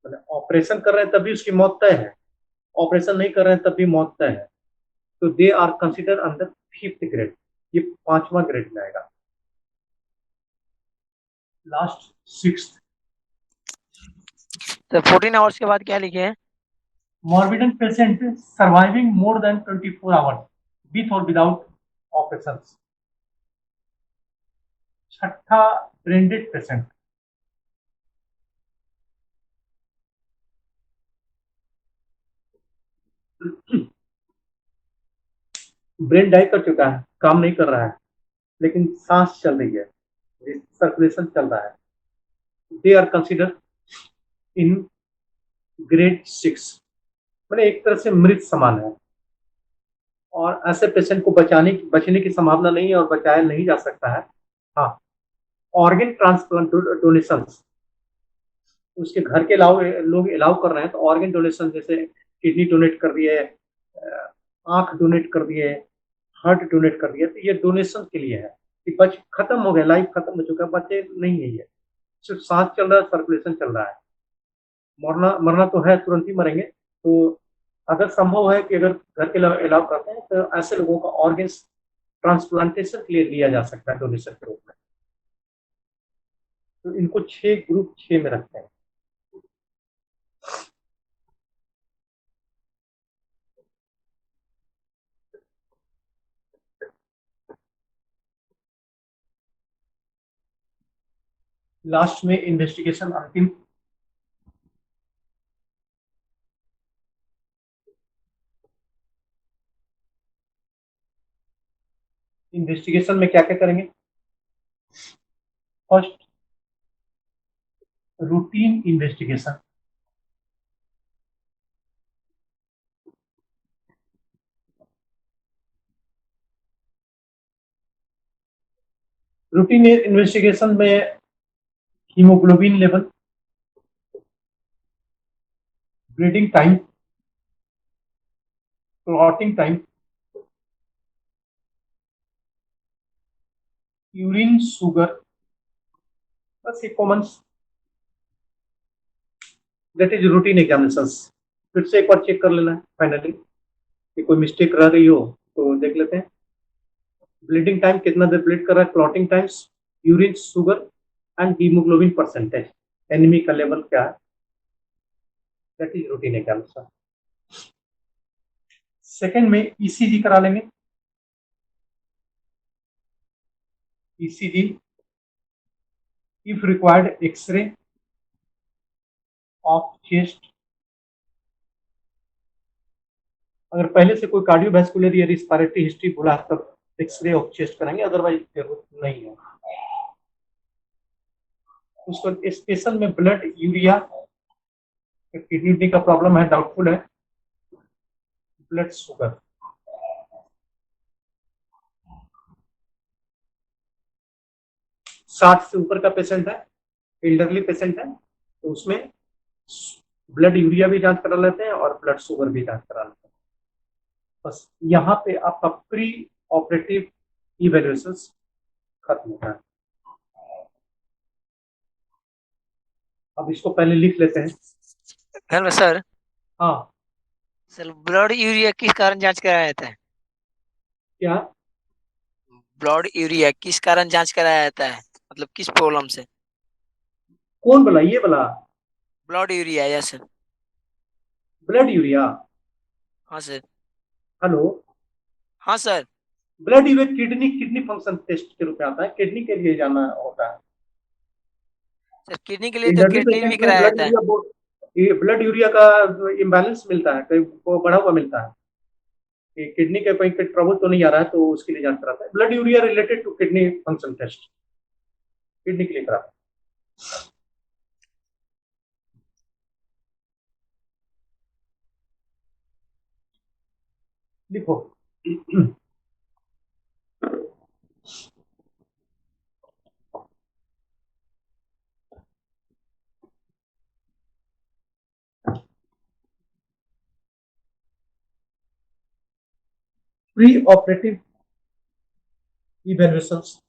मतलब ऑपरेशन कर रहे हैं तब भी उसकी मौत तय है, ऑपरेशन नहीं कर रहे हैं तब भी मौत तय है, तो they are consider under 5th grade, ये 5वां ग्रेड में आएगा। लास्ट 6th, तो 14 आवर्स के बाद क्या लिखे हैं? morbidant patient surviving more than 24 hours with or without operations। छठा, ब्रेन पेशेंट, ब्रेन डाई कर चुका है, काम नहीं कर रहा है, लेकिन सांस चल रही है, सर्कुलेशन चल रहा है, they are consider in grade 6, मैंने एक तरह से मृत समान है, और ऐसे पेशेंट को बचने की संभावना नहीं है और बचाया नहीं जा सकता है। हाँ, ऑर्गन ट्रांसप्लांट डोनेशन, उसके घर के लोग अलाउ कर रहे हैं, तो ऑर्गन डोनेशन जैसे किडनी डोनेट कर दिए, आंख डोनेट कर दिए, हार्ट डोनेट कर दिए, तो ये डोनेशन के लिए है कि बच खत्म हो गया, लाइफ खत्म हो चुका है, बच्चे नहीं है, ये सिर्फ सांस चल रहा है, सर्कुलेशन चल रहा है, मरना तो है, तुरंत ही मरेंगे। तो अगर संभव है कि अगर घर के अलाउ करते हैं, तो ऐसे लोगों का ऑर्गन ट्रांसप्लांटेशन के लिए लिया जा सकता है डोनेशन के रूप में। तो इनको 6 ग्रुप 6 में रखते हैं। लास्ट में इन्वेस्टिगेशन, अंतिम इन्वेस्टिगेशन में क्या क्या करेंगे? First, routine investigation, routine investigation में haemoglobin level, bleeding time, clotting time, urine sugar, बस ये common, that is routine examinations. फिर से एक बार चेक कर लेना है फाइनली, कि कोई मिस्टेक रह गई हो तो देख लेते हैं। ब्लीडिंग टाइम कितना देर ब्लीड कर रहा है, clotting times, urine sugar and haemoglobin percentage, anaemia का लेवल क्या है, that is routine examination. Second में ईसीजी करा लेंगे, ECG, if required X-ray of chest, अगर पहले से कोई कार्डियोवैस्कुलर या रिस्पिरेटरी हिस्ट्री बोला है तब एक्सरे ऑफ चेस्ट कराएंगे, अदरवाइज जरूरत नहीं है। उसको स्टेशन में ब्लड यूरिया, किडनी का प्रॉब्लम है, डाउटफुल है, ब्लड शुगर, साठ से ऊपर का पेशेंट है एल्डरली पेशेंट है तो उसमें ब्लड यूरिया भी जांच करा लेते हैं और ब्लड शुगर भी जांच करा लेते हैं। बस यहाँ पे आपका प्री ऑपरेटिव इवेल्युएशन खत्म होता है। अब इसको पहले लिख लेते हैं। हेलो सर, हाँ सर ब्लड यूरिया किस कारण जांच कराया जाता है? क्या? ब्लड यूरिया किस कारण जांच कराया जाता है, मतलब किस प्रॉब्लम से? कौन बोला? ये बोला blood urea, yes sir. Blood urea. हाँ सर। हेलो, हाँ sir. Blood urea kidney function test के रूप में आता है, किडनी के लिए जाना होता है। सर किडनी के लिए तो एल्डरली क्रिएटिनिन भी पेशेंट में कराया जाता है। ब्लड यूरिया का इम्बैलेंस मिलता है, कहीं वो बढ़ा हुआ मिलता है कि किडनी के कोई ट्रबल तो नहीं आ रहा है, तो उसके लिए जांच कराता है। Blood urea related to kidney function test, kidney के लिए कराता है। लिखो। Preoperative evaluations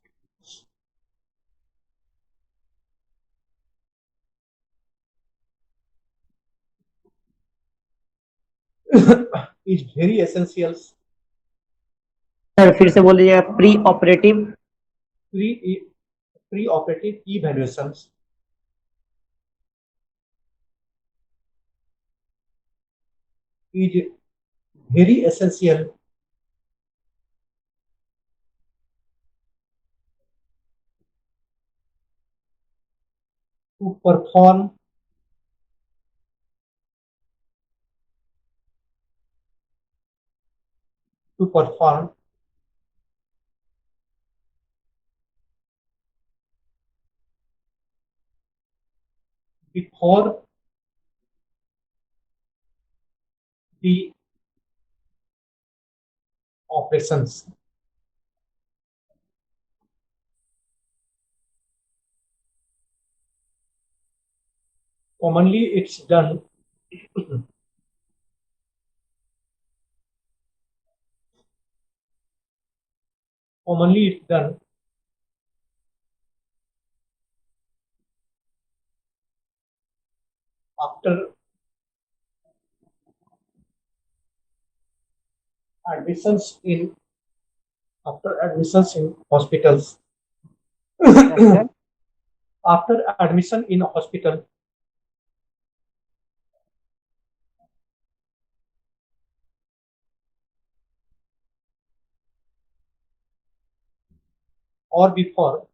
is very essential. Sir फिर से बोल दीजिएगा, preoperative Pre-operative evaluations is very essential to perform before the operations. Commonly it's done after admissions in hospitals. After admission in hospital, or before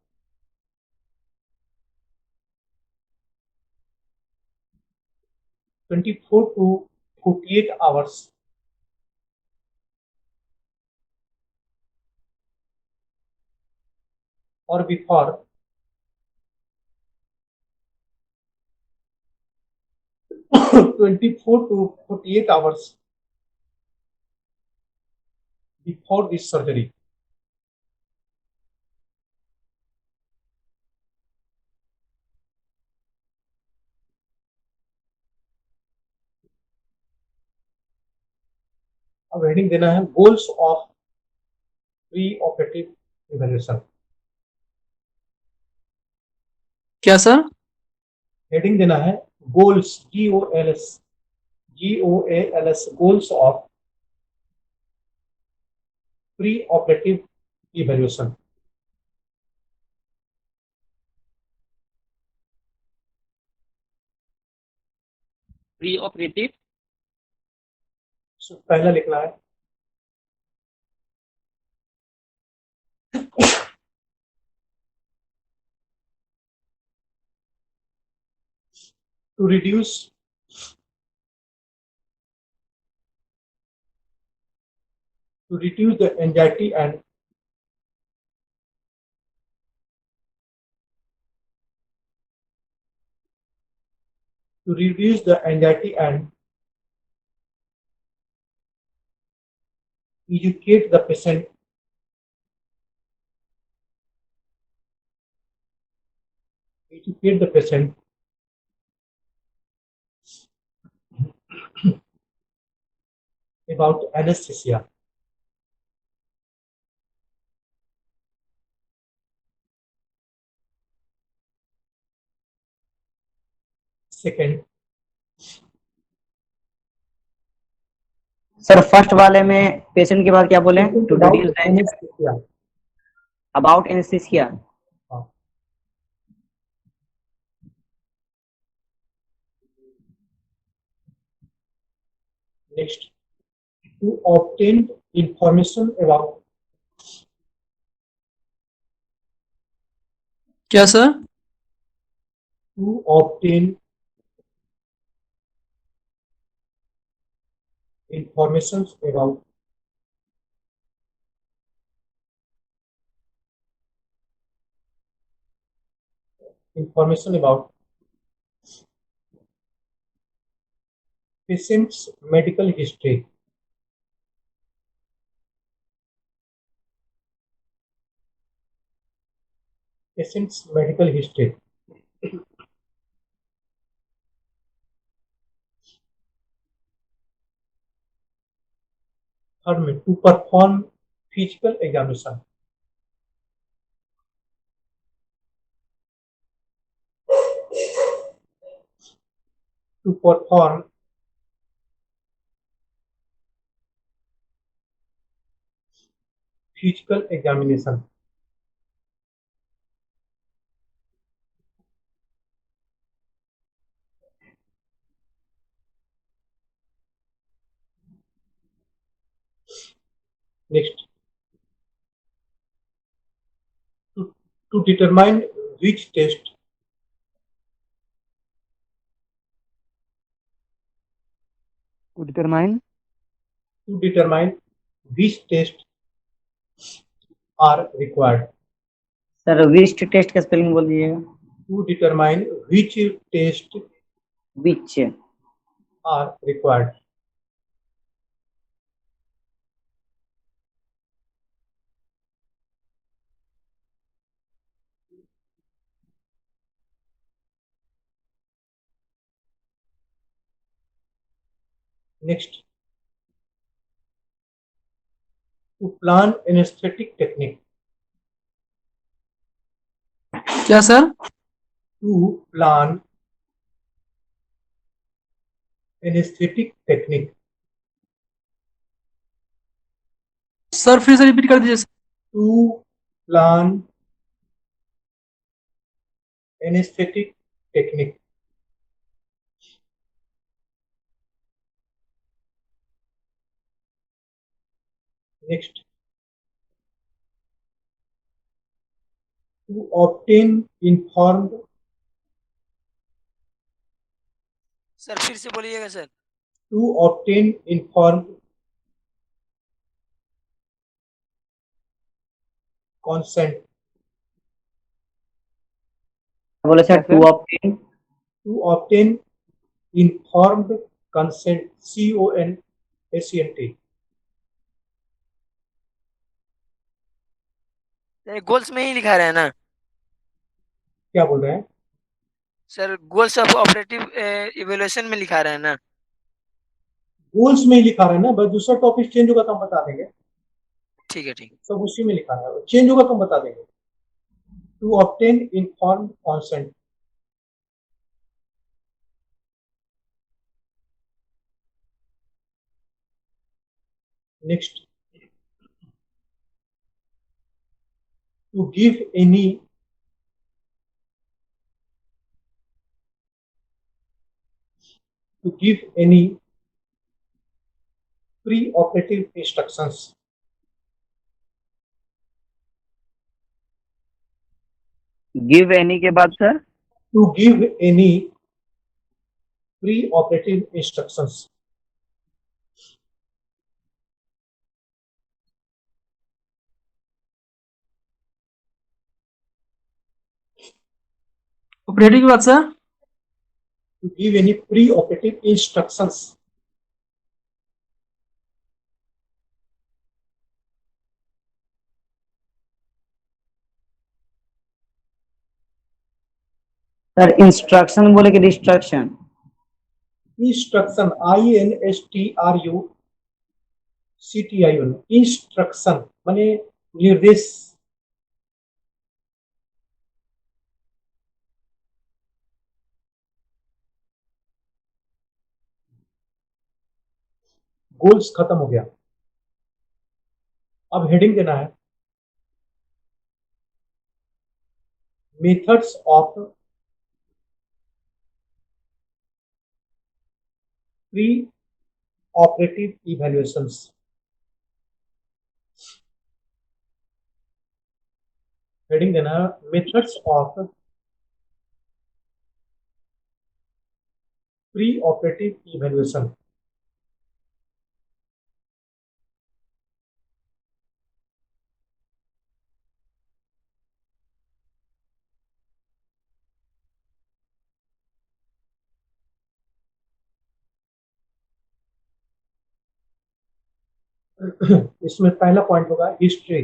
24 to 48 hours or before 24 to 48 hours before this surgery. अब heading देना है goals of pre operative evaluation. क्या sir? Heading देना है goals, GOALS, goals of pre operative evaluation. Pre operative पहला लिखना है to reduce the anxiety and educate the patient educate the patient about anesthesia. Second, सर first वाले में patient के बाद क्या बोले? To about reduce anesthesia. About anaesthesia. हाँ. Next, to obtain information about क्या सर? to obtain information about patient's medical history. Patient's medical history. Third में to perform physical examination. To perform physical examination. Next, to determine which test to determine which tests are required. Sir which test का spelling बोल दीजिएगा। To determine which tests which are required. Next, to plan anesthetic technique. क्या सर? To plan anesthetic technique. Sir फिर से repeat कर दीजिए। To plan anesthetic technique. Next, to obtain informed sir फिर से बोलिएगा sir. to obtain informed consent. बोले sir to obtain To obtain informed consent. CONSENT. गोल्स में ही लिखा रहा है ना क्या बोल रहे हैं? Sir? Goals of operative evaluation में लिखा रहा है ना? गोल्स में ही लिखा रहा है ना, बस दूसरा टॉपिक चेंज होगा तो हम बता देंगे। ठीक है ठीक। सब उसी में लिखा है, चेंज होगा तो हम बता देंगे। To obtain informed consent. Next, to give any pre-operative instructions. Give any के बाद sir To give any pre-operative instructions. Operative के बाद sir? To give any pre-operative instructions. Sir instruction बोले कि डिस्ट्रक्शन? इंस्ट्रक्शन, INSTRUCTION, इंस्ट्रक्शन माने निर्देश। Goals खत्म हो गया, अब हेडिंग देना है methods of pre operative evaluations. Heading देना है methods of pre operative evaluation. इसमें पहला पॉइंट होगा हिस्ट्री।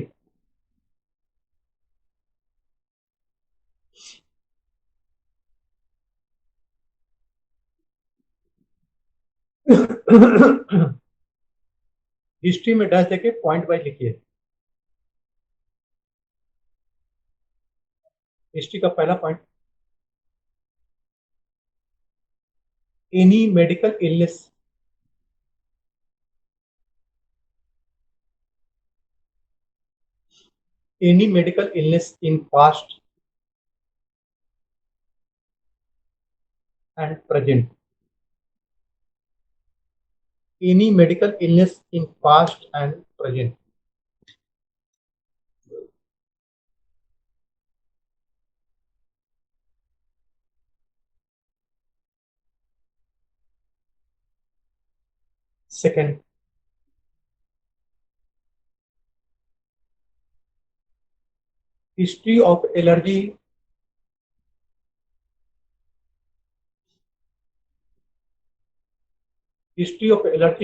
हिस्ट्री में डैश देके पॉइंट वाइज लिखिए। हिस्ट्री का पहला point, any medical illness in past and present. Any medical illness in past and present. Second, history of allergy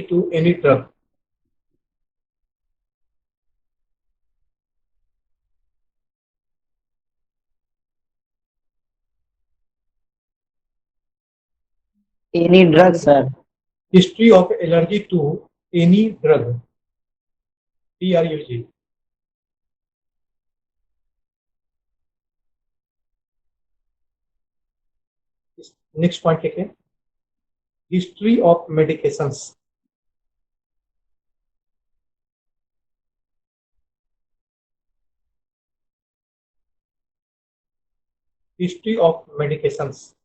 to any drug. Any drug, sir? History of allergy to any drug. DRUG. Next point लिखें, history of medications. History of medications.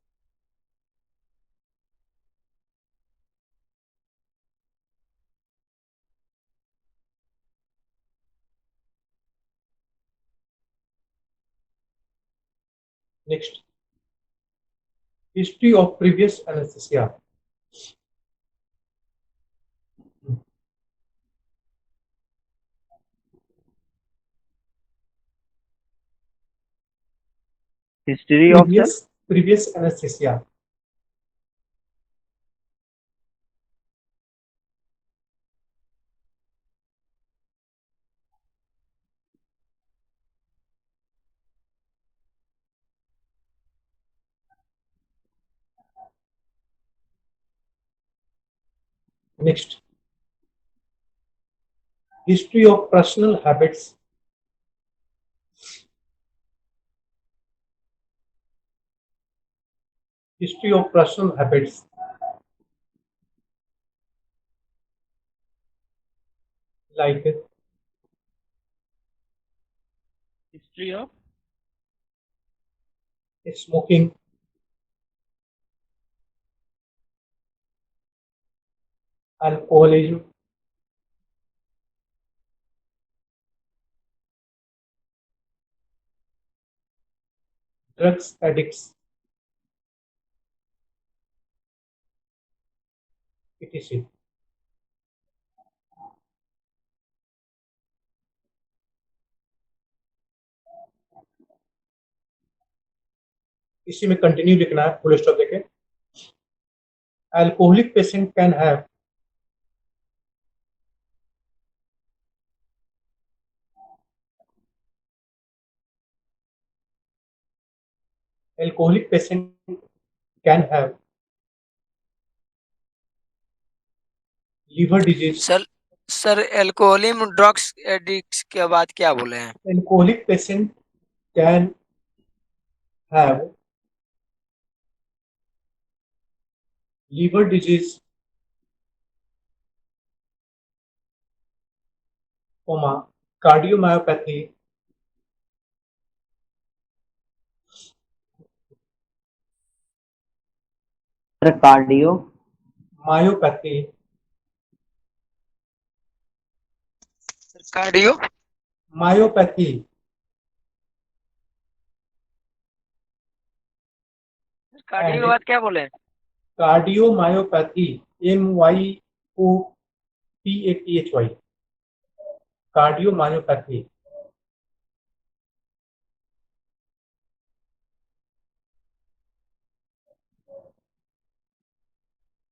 Next, history of previous anesthesia. History of, sir? Previous anesthesia. Next, history of personal habits. History of personal habits like History of smoking, alcoholism, drugs addicts, etc. इसी में continue लिखना है, full stop देके। Alcoholic patient can have alcoholic patient can have liver disease. Sir alcoholism drugs addict के बाद क्या बोले हैं? Alcoholic patient can have liver disease, cardiomyopathy, cardio myopathy, cardio myopathy, cardio के बाद क्या बोले हैं? cardiomyopathy, myopathy, cardiomyopathy,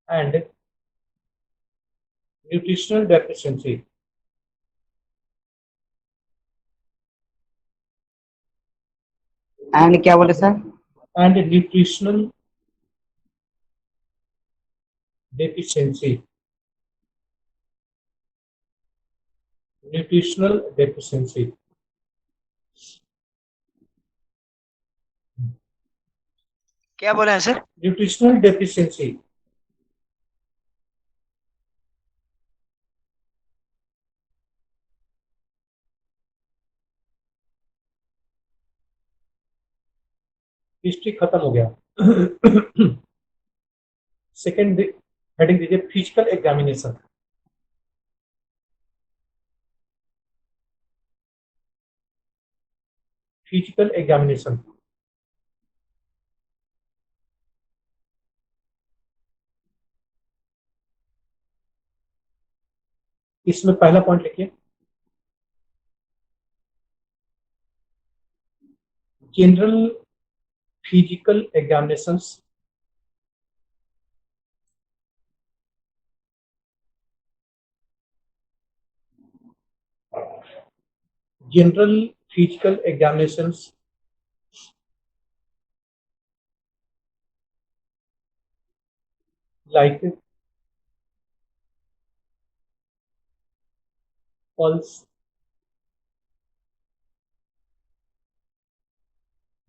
and nutritional deficiency. And क्या बोले sir? And nutritional deficiency. Nutritional deficiency. क्या बोले हैं सर? Nutritional deficiency. हिस्ट्री खत्म हो गया. सेकेंड हेडिंग दीजिए फिजिकल एग्जामिनेशन. Physical examination. इसमें पहला पॉइंट लिखिए, general physical examinations general physical examinations like pulse,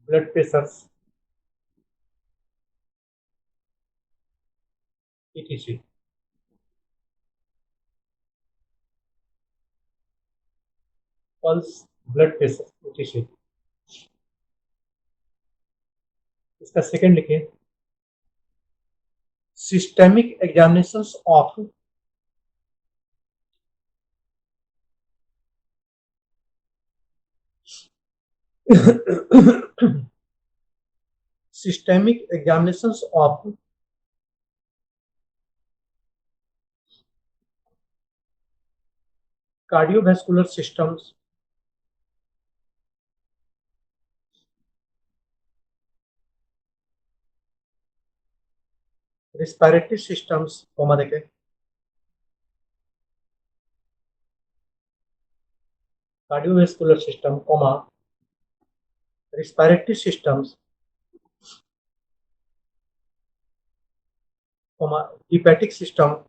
blood pressures, etc. Pulse, blood pressure, etc. इसका सेकंड लिखिए, systemic examinations of systemic examinations of cardiovascular systems, respiratory systems, comma देखें, cardiovascular system, respiratory systems, hepatic system,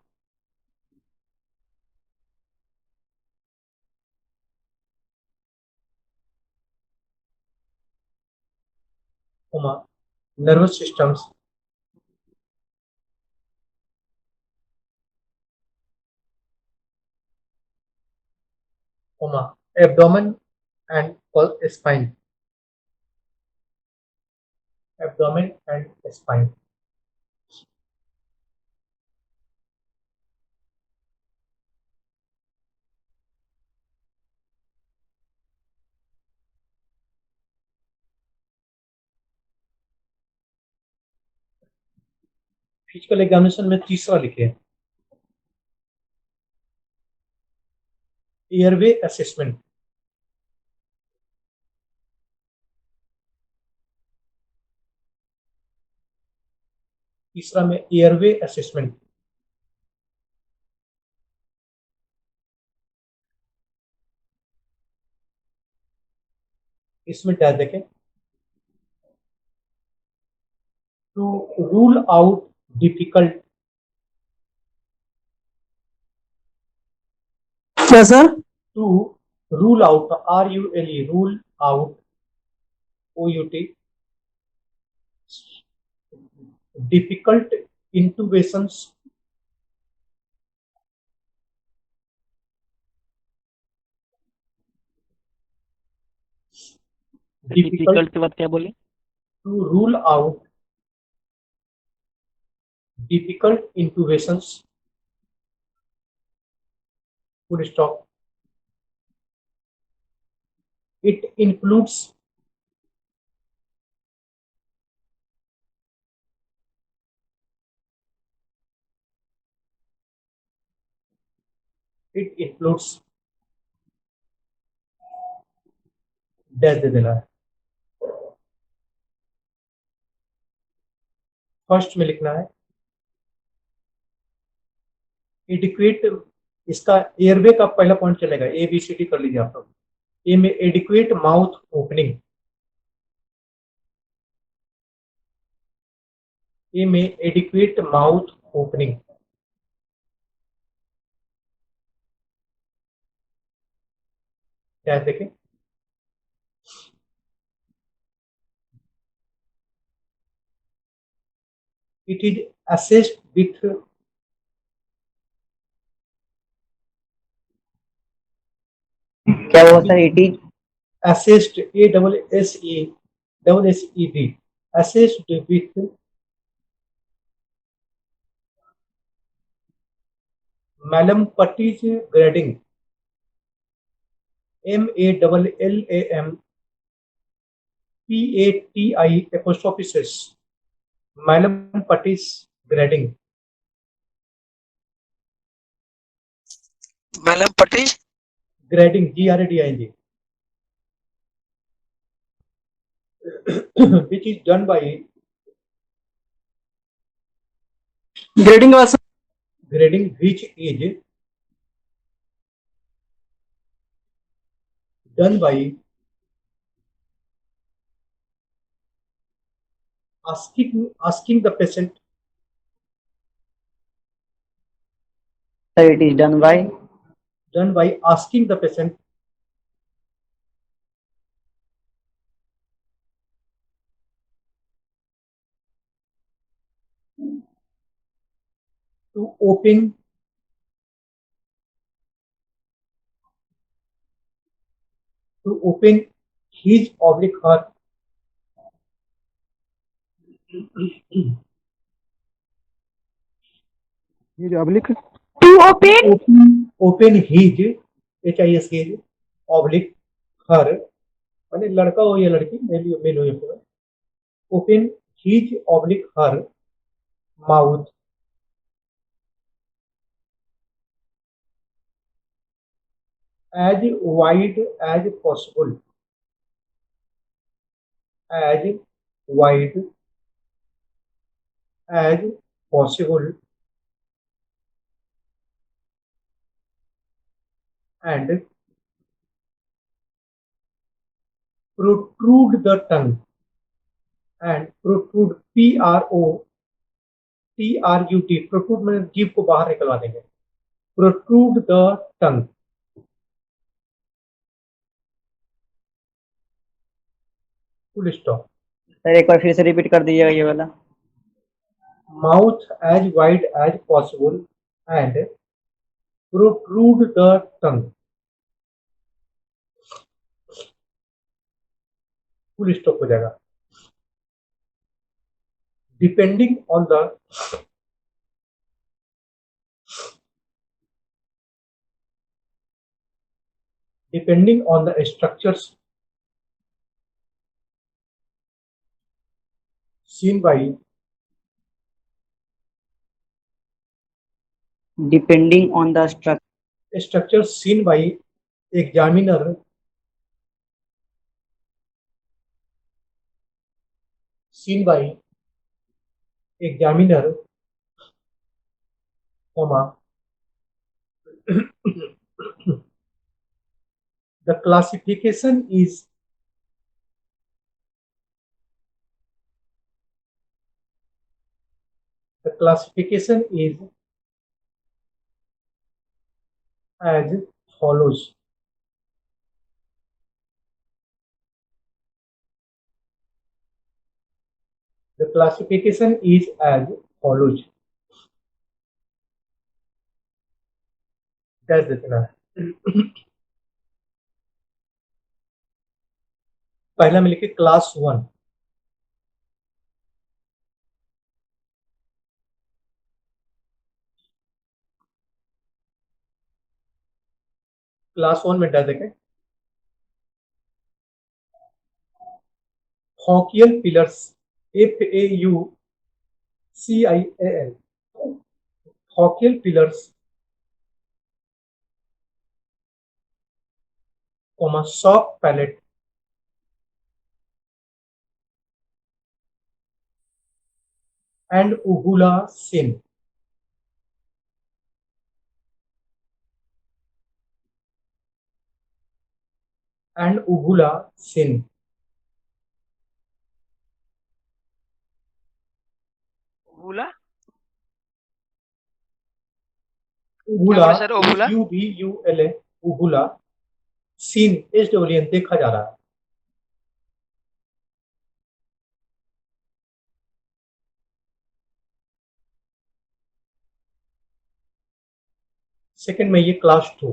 nervous systems, abdomen and spine, abdomen and spine. Physical examination में तीसरा लिखे, airway assessment. तीसरा में airway assessment. इसमें क्या देखें, to rule out difficult. Yes, sir. To rule out, RULE, rule out, OUT, difficult intubations. Difficult के बाद क्या बोले? To rule out difficult intubations. Full stop. It includes dash दे देना है, फर्स्ट में लिखना है एडिक्वेट, इसका एयरवे का पहला पॉइंट चलेगा, ABCD कर लीजिए आप लोग। ए में एडिक्वेट माउथ ओपनिंग, ए में एडिक्वेट माउथ ओपनिंग, क्या देखें, it is assessed with क्या हुआ sir? It is assessed, ASSED, assessed with Mallampatty's grading, MALLAMPATTI', Mallampatty's grading, Mallampatty grading, GRADING, which is done by grading के बाद sir grading, which is done by asking the patient, sir it is done by asking the patient to open his oblique her To open open his HIS oblique her, माने लड़का हो या लड़की, mail हो या female, open his oblique her mouth as wide as possible, as wide as possible, and protrude the tongue, and protrude, PROTRUD, protrude में जीभ को बाहर निकलवा देंगे, protrude the tongue, full stop. Sir एक बार फिर से रिपीट कर दीजिएगा ये वाला। Mouth as wide as possible and protrude the tongue, full stop हो जाएगा। Depending on the structures seen by depending on the structures seen by examiner, comma the classification is classification is as follows. The classification is as follows. Dash देना है। पहला में लिखे class 1, class 1 में dash देखें faucial pillars FAUCIAL faucial pillars soft palate and uvula sin. And uvula sin. uvula uvula sir uvula UVULA uvula sin SWN देखा जा रहा है। सेकंड में ये क्लास 2,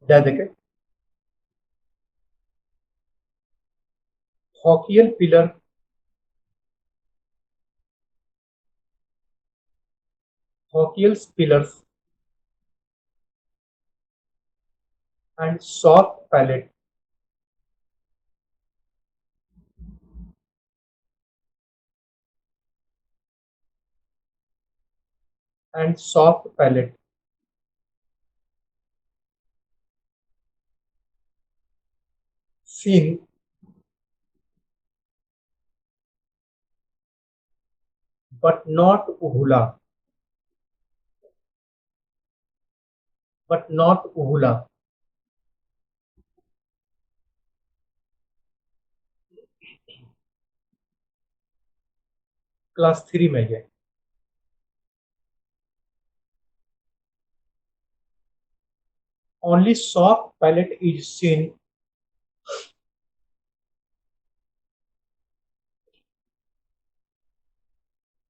देखे faucial pillar faucials pillars and soft palate and soft palate. Seen but not uvula. But not uvula. Class 3 में ये only soft palate is seen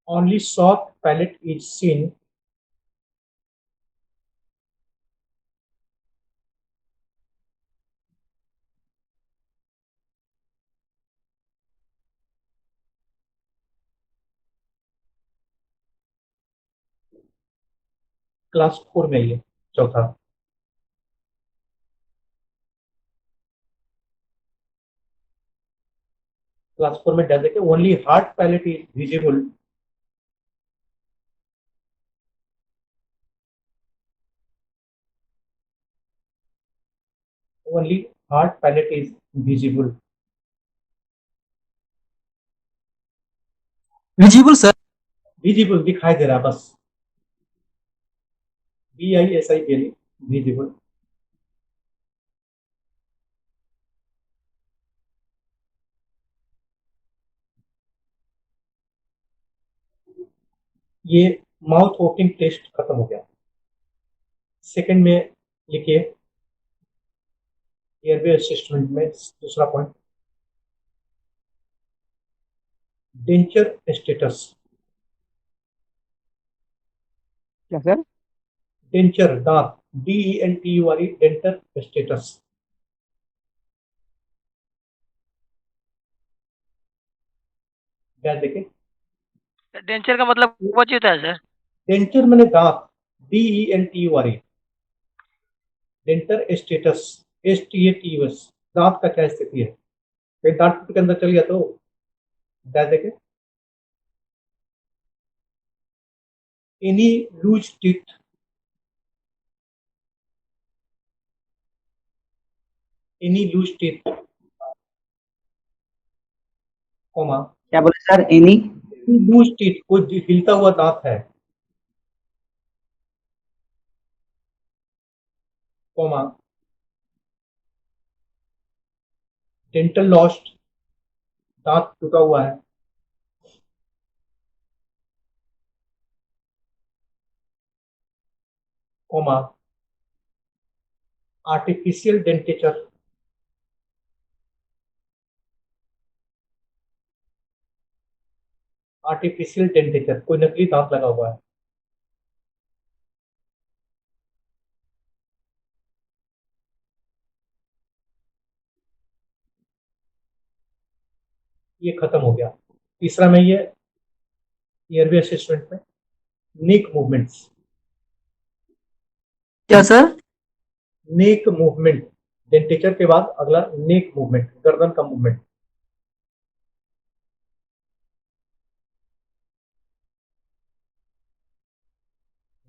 only soft palate is seen class 4 में ये चौथा class 4 में dash देखे only hard palate is visible only hard palate is visible visible sir visible दिखाई दे रहा है बस VISIBL विजिबल ये माउथ ओपनिंग टेस्ट खत्म हो गया। सेकंड में लिखिए एयरवे असिस्टेंट में दूसरा पॉइंट डेंचर स्टेटस क्या सर? डेंचर दांत DENTURE डेंटर स्टेटस क्या देखें डेंचर का मतलब what होता है सर? डेंचर मैंने दांत DENTURE डेंटर स्टेटस STATUS दांत का क्या स्थिति है फिर दांत के अंदर चल गया तो क्या देखें any loose teeth any loose teeth comma क्या बोले सर? एनी लूज टीथ कोई हिलता हुआ दांत है कॉमा डेंटल लॉस्ट, दांत टूटा हुआ है, कॉमा आर्टिफिशियल डेंटेचर, आर्टिफिशियल डेंटेचर कोई नकली दांत लगा हुआ है। ये खत्म हो गया। तीसरा में ये एयरवे असेसमेंट में नेक मूवमेंट्स, क्या सर? नेक मूवमेंट, डेंटेचर के बाद अगला नेक मूवमेंट, गर्दन का मूवमेंट।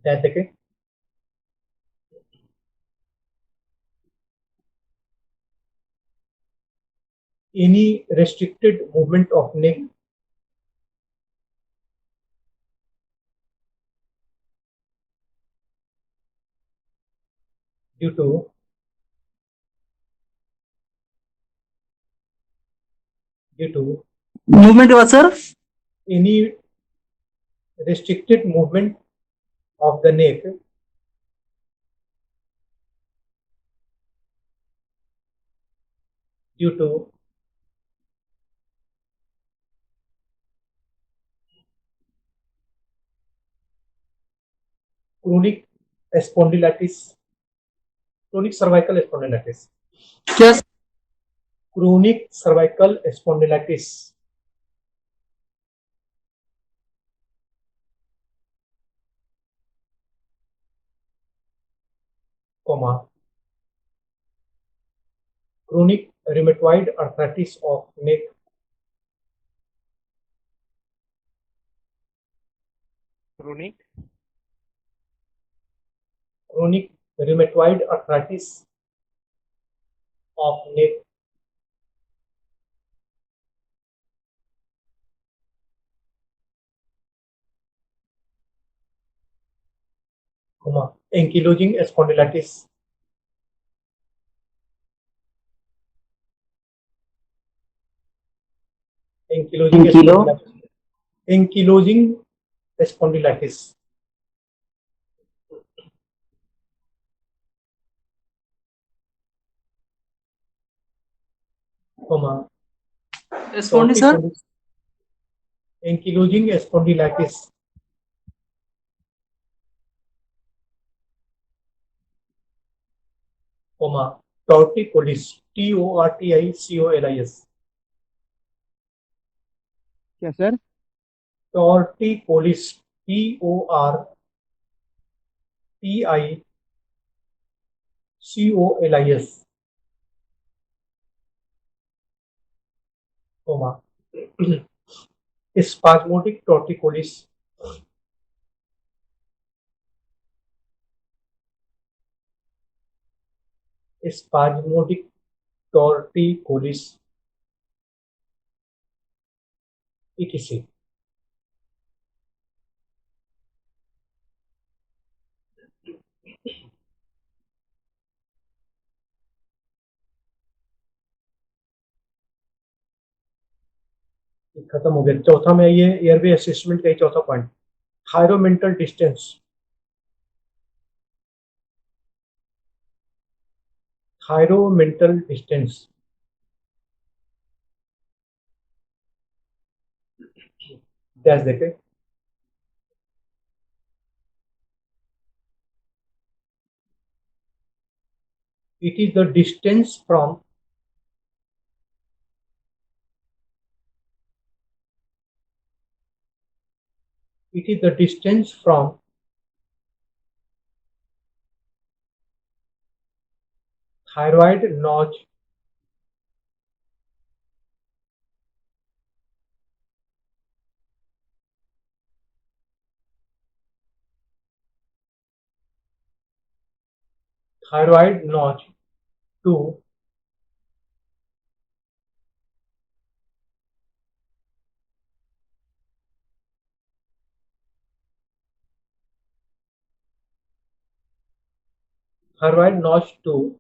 ध्यान देखें, any restricted movement of neck due to movement हुआ sir? any restricted movement of the neck due to chronic spondylitis, chronic cervical spondylitis, क्या? chronic cervical spondylitis, comma chronic rheumatoid arthritis of neck, chronic chronic rheumatoid arthritis of neck, comma ankylosing spondylitis, ankylosing Ankylo? spondylitis, ankylosing spondylitis, comma spondy sir? ankylosing spondylitis, comma torticollis, torticolis, क्या sir? torticollis, torticolis, comma spasmodic torticollis, spasmodic torticollis, etc. खत्म हो गया। चौथा में ये airway assessment का ही चौथा point, थायरोमेंटल distance, thyromental distance, dash देखे, it is the distance from thyroid notch to thyroid notch to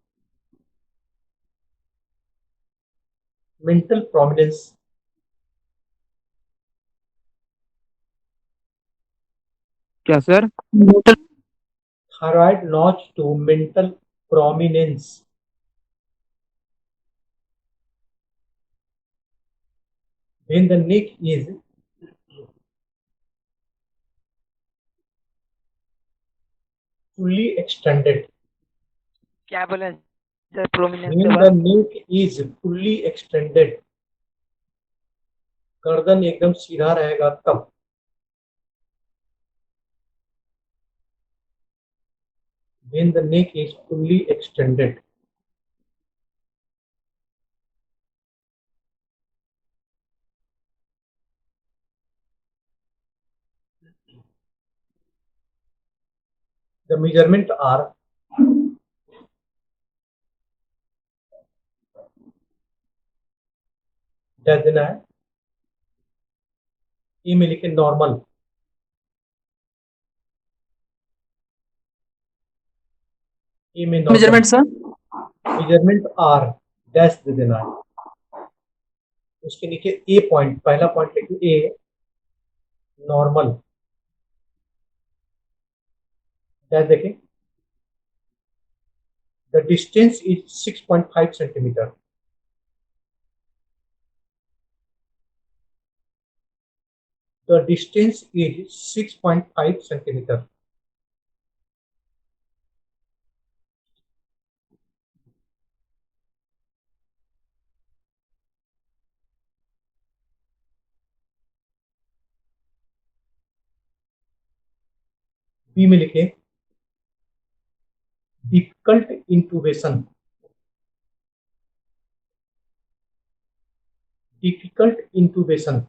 mental prominence. क्या sir? Thyroid notch to mental prominence. When the neck is fully extended. क्या बोले sir prominence When के the बाद? neck is fully extended, गर्दन एकदम सीधा रहेगा तब. When the neck is fully extended. The measurement are क्या देना है? ई में लिखे नॉर्मल. ई में measurement sir measurement are dash दे देना है. उसके नीचे ए पॉइंट, पहला पॉइंट लिखिए ए नॉर्मल. डैश देखें. The distance is 6.5 centimeter. The distance is 6.5 centimeter. B में लिखे difficult intubation. Difficult intubation.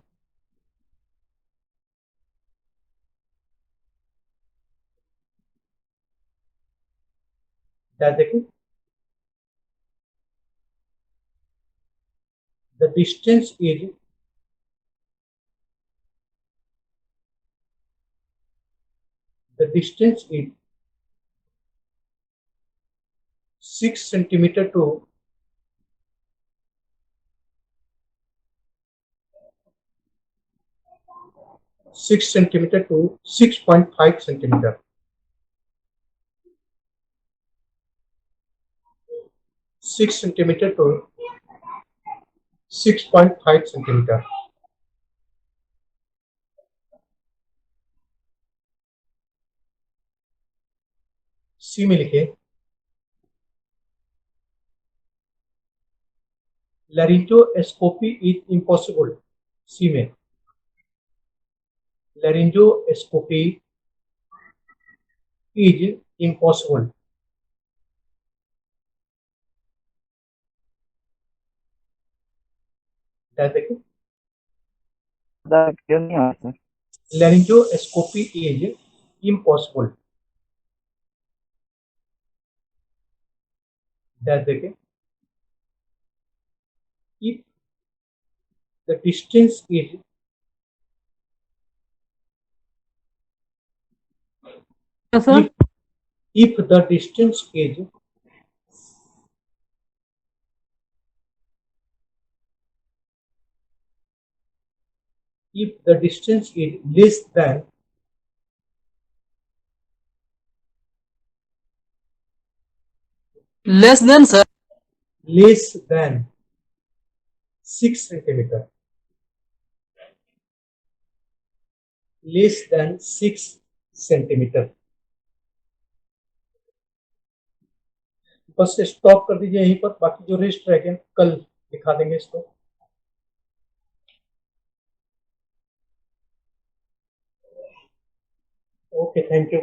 क्या देखें. The distance is 6 centimeter to 6.5 centimeter. 6 centimeter to 6.5 centimeter. सी में लिखे laryngoscopy is impossible. सी में laryngoscopy is impossible. क्या देखें. क्लियर नहीं आ रहा सर. laryngoscopy is impossible. क्या देखें. If the distance is sir if the distance is less than less than sir 6 centimeter. Less than 6 centimeter. Bus stop कर दीजिए यहीं पर. बाकी जो रेस्ट रह गया कल दिखा देंगे इसको. Okay, thank you.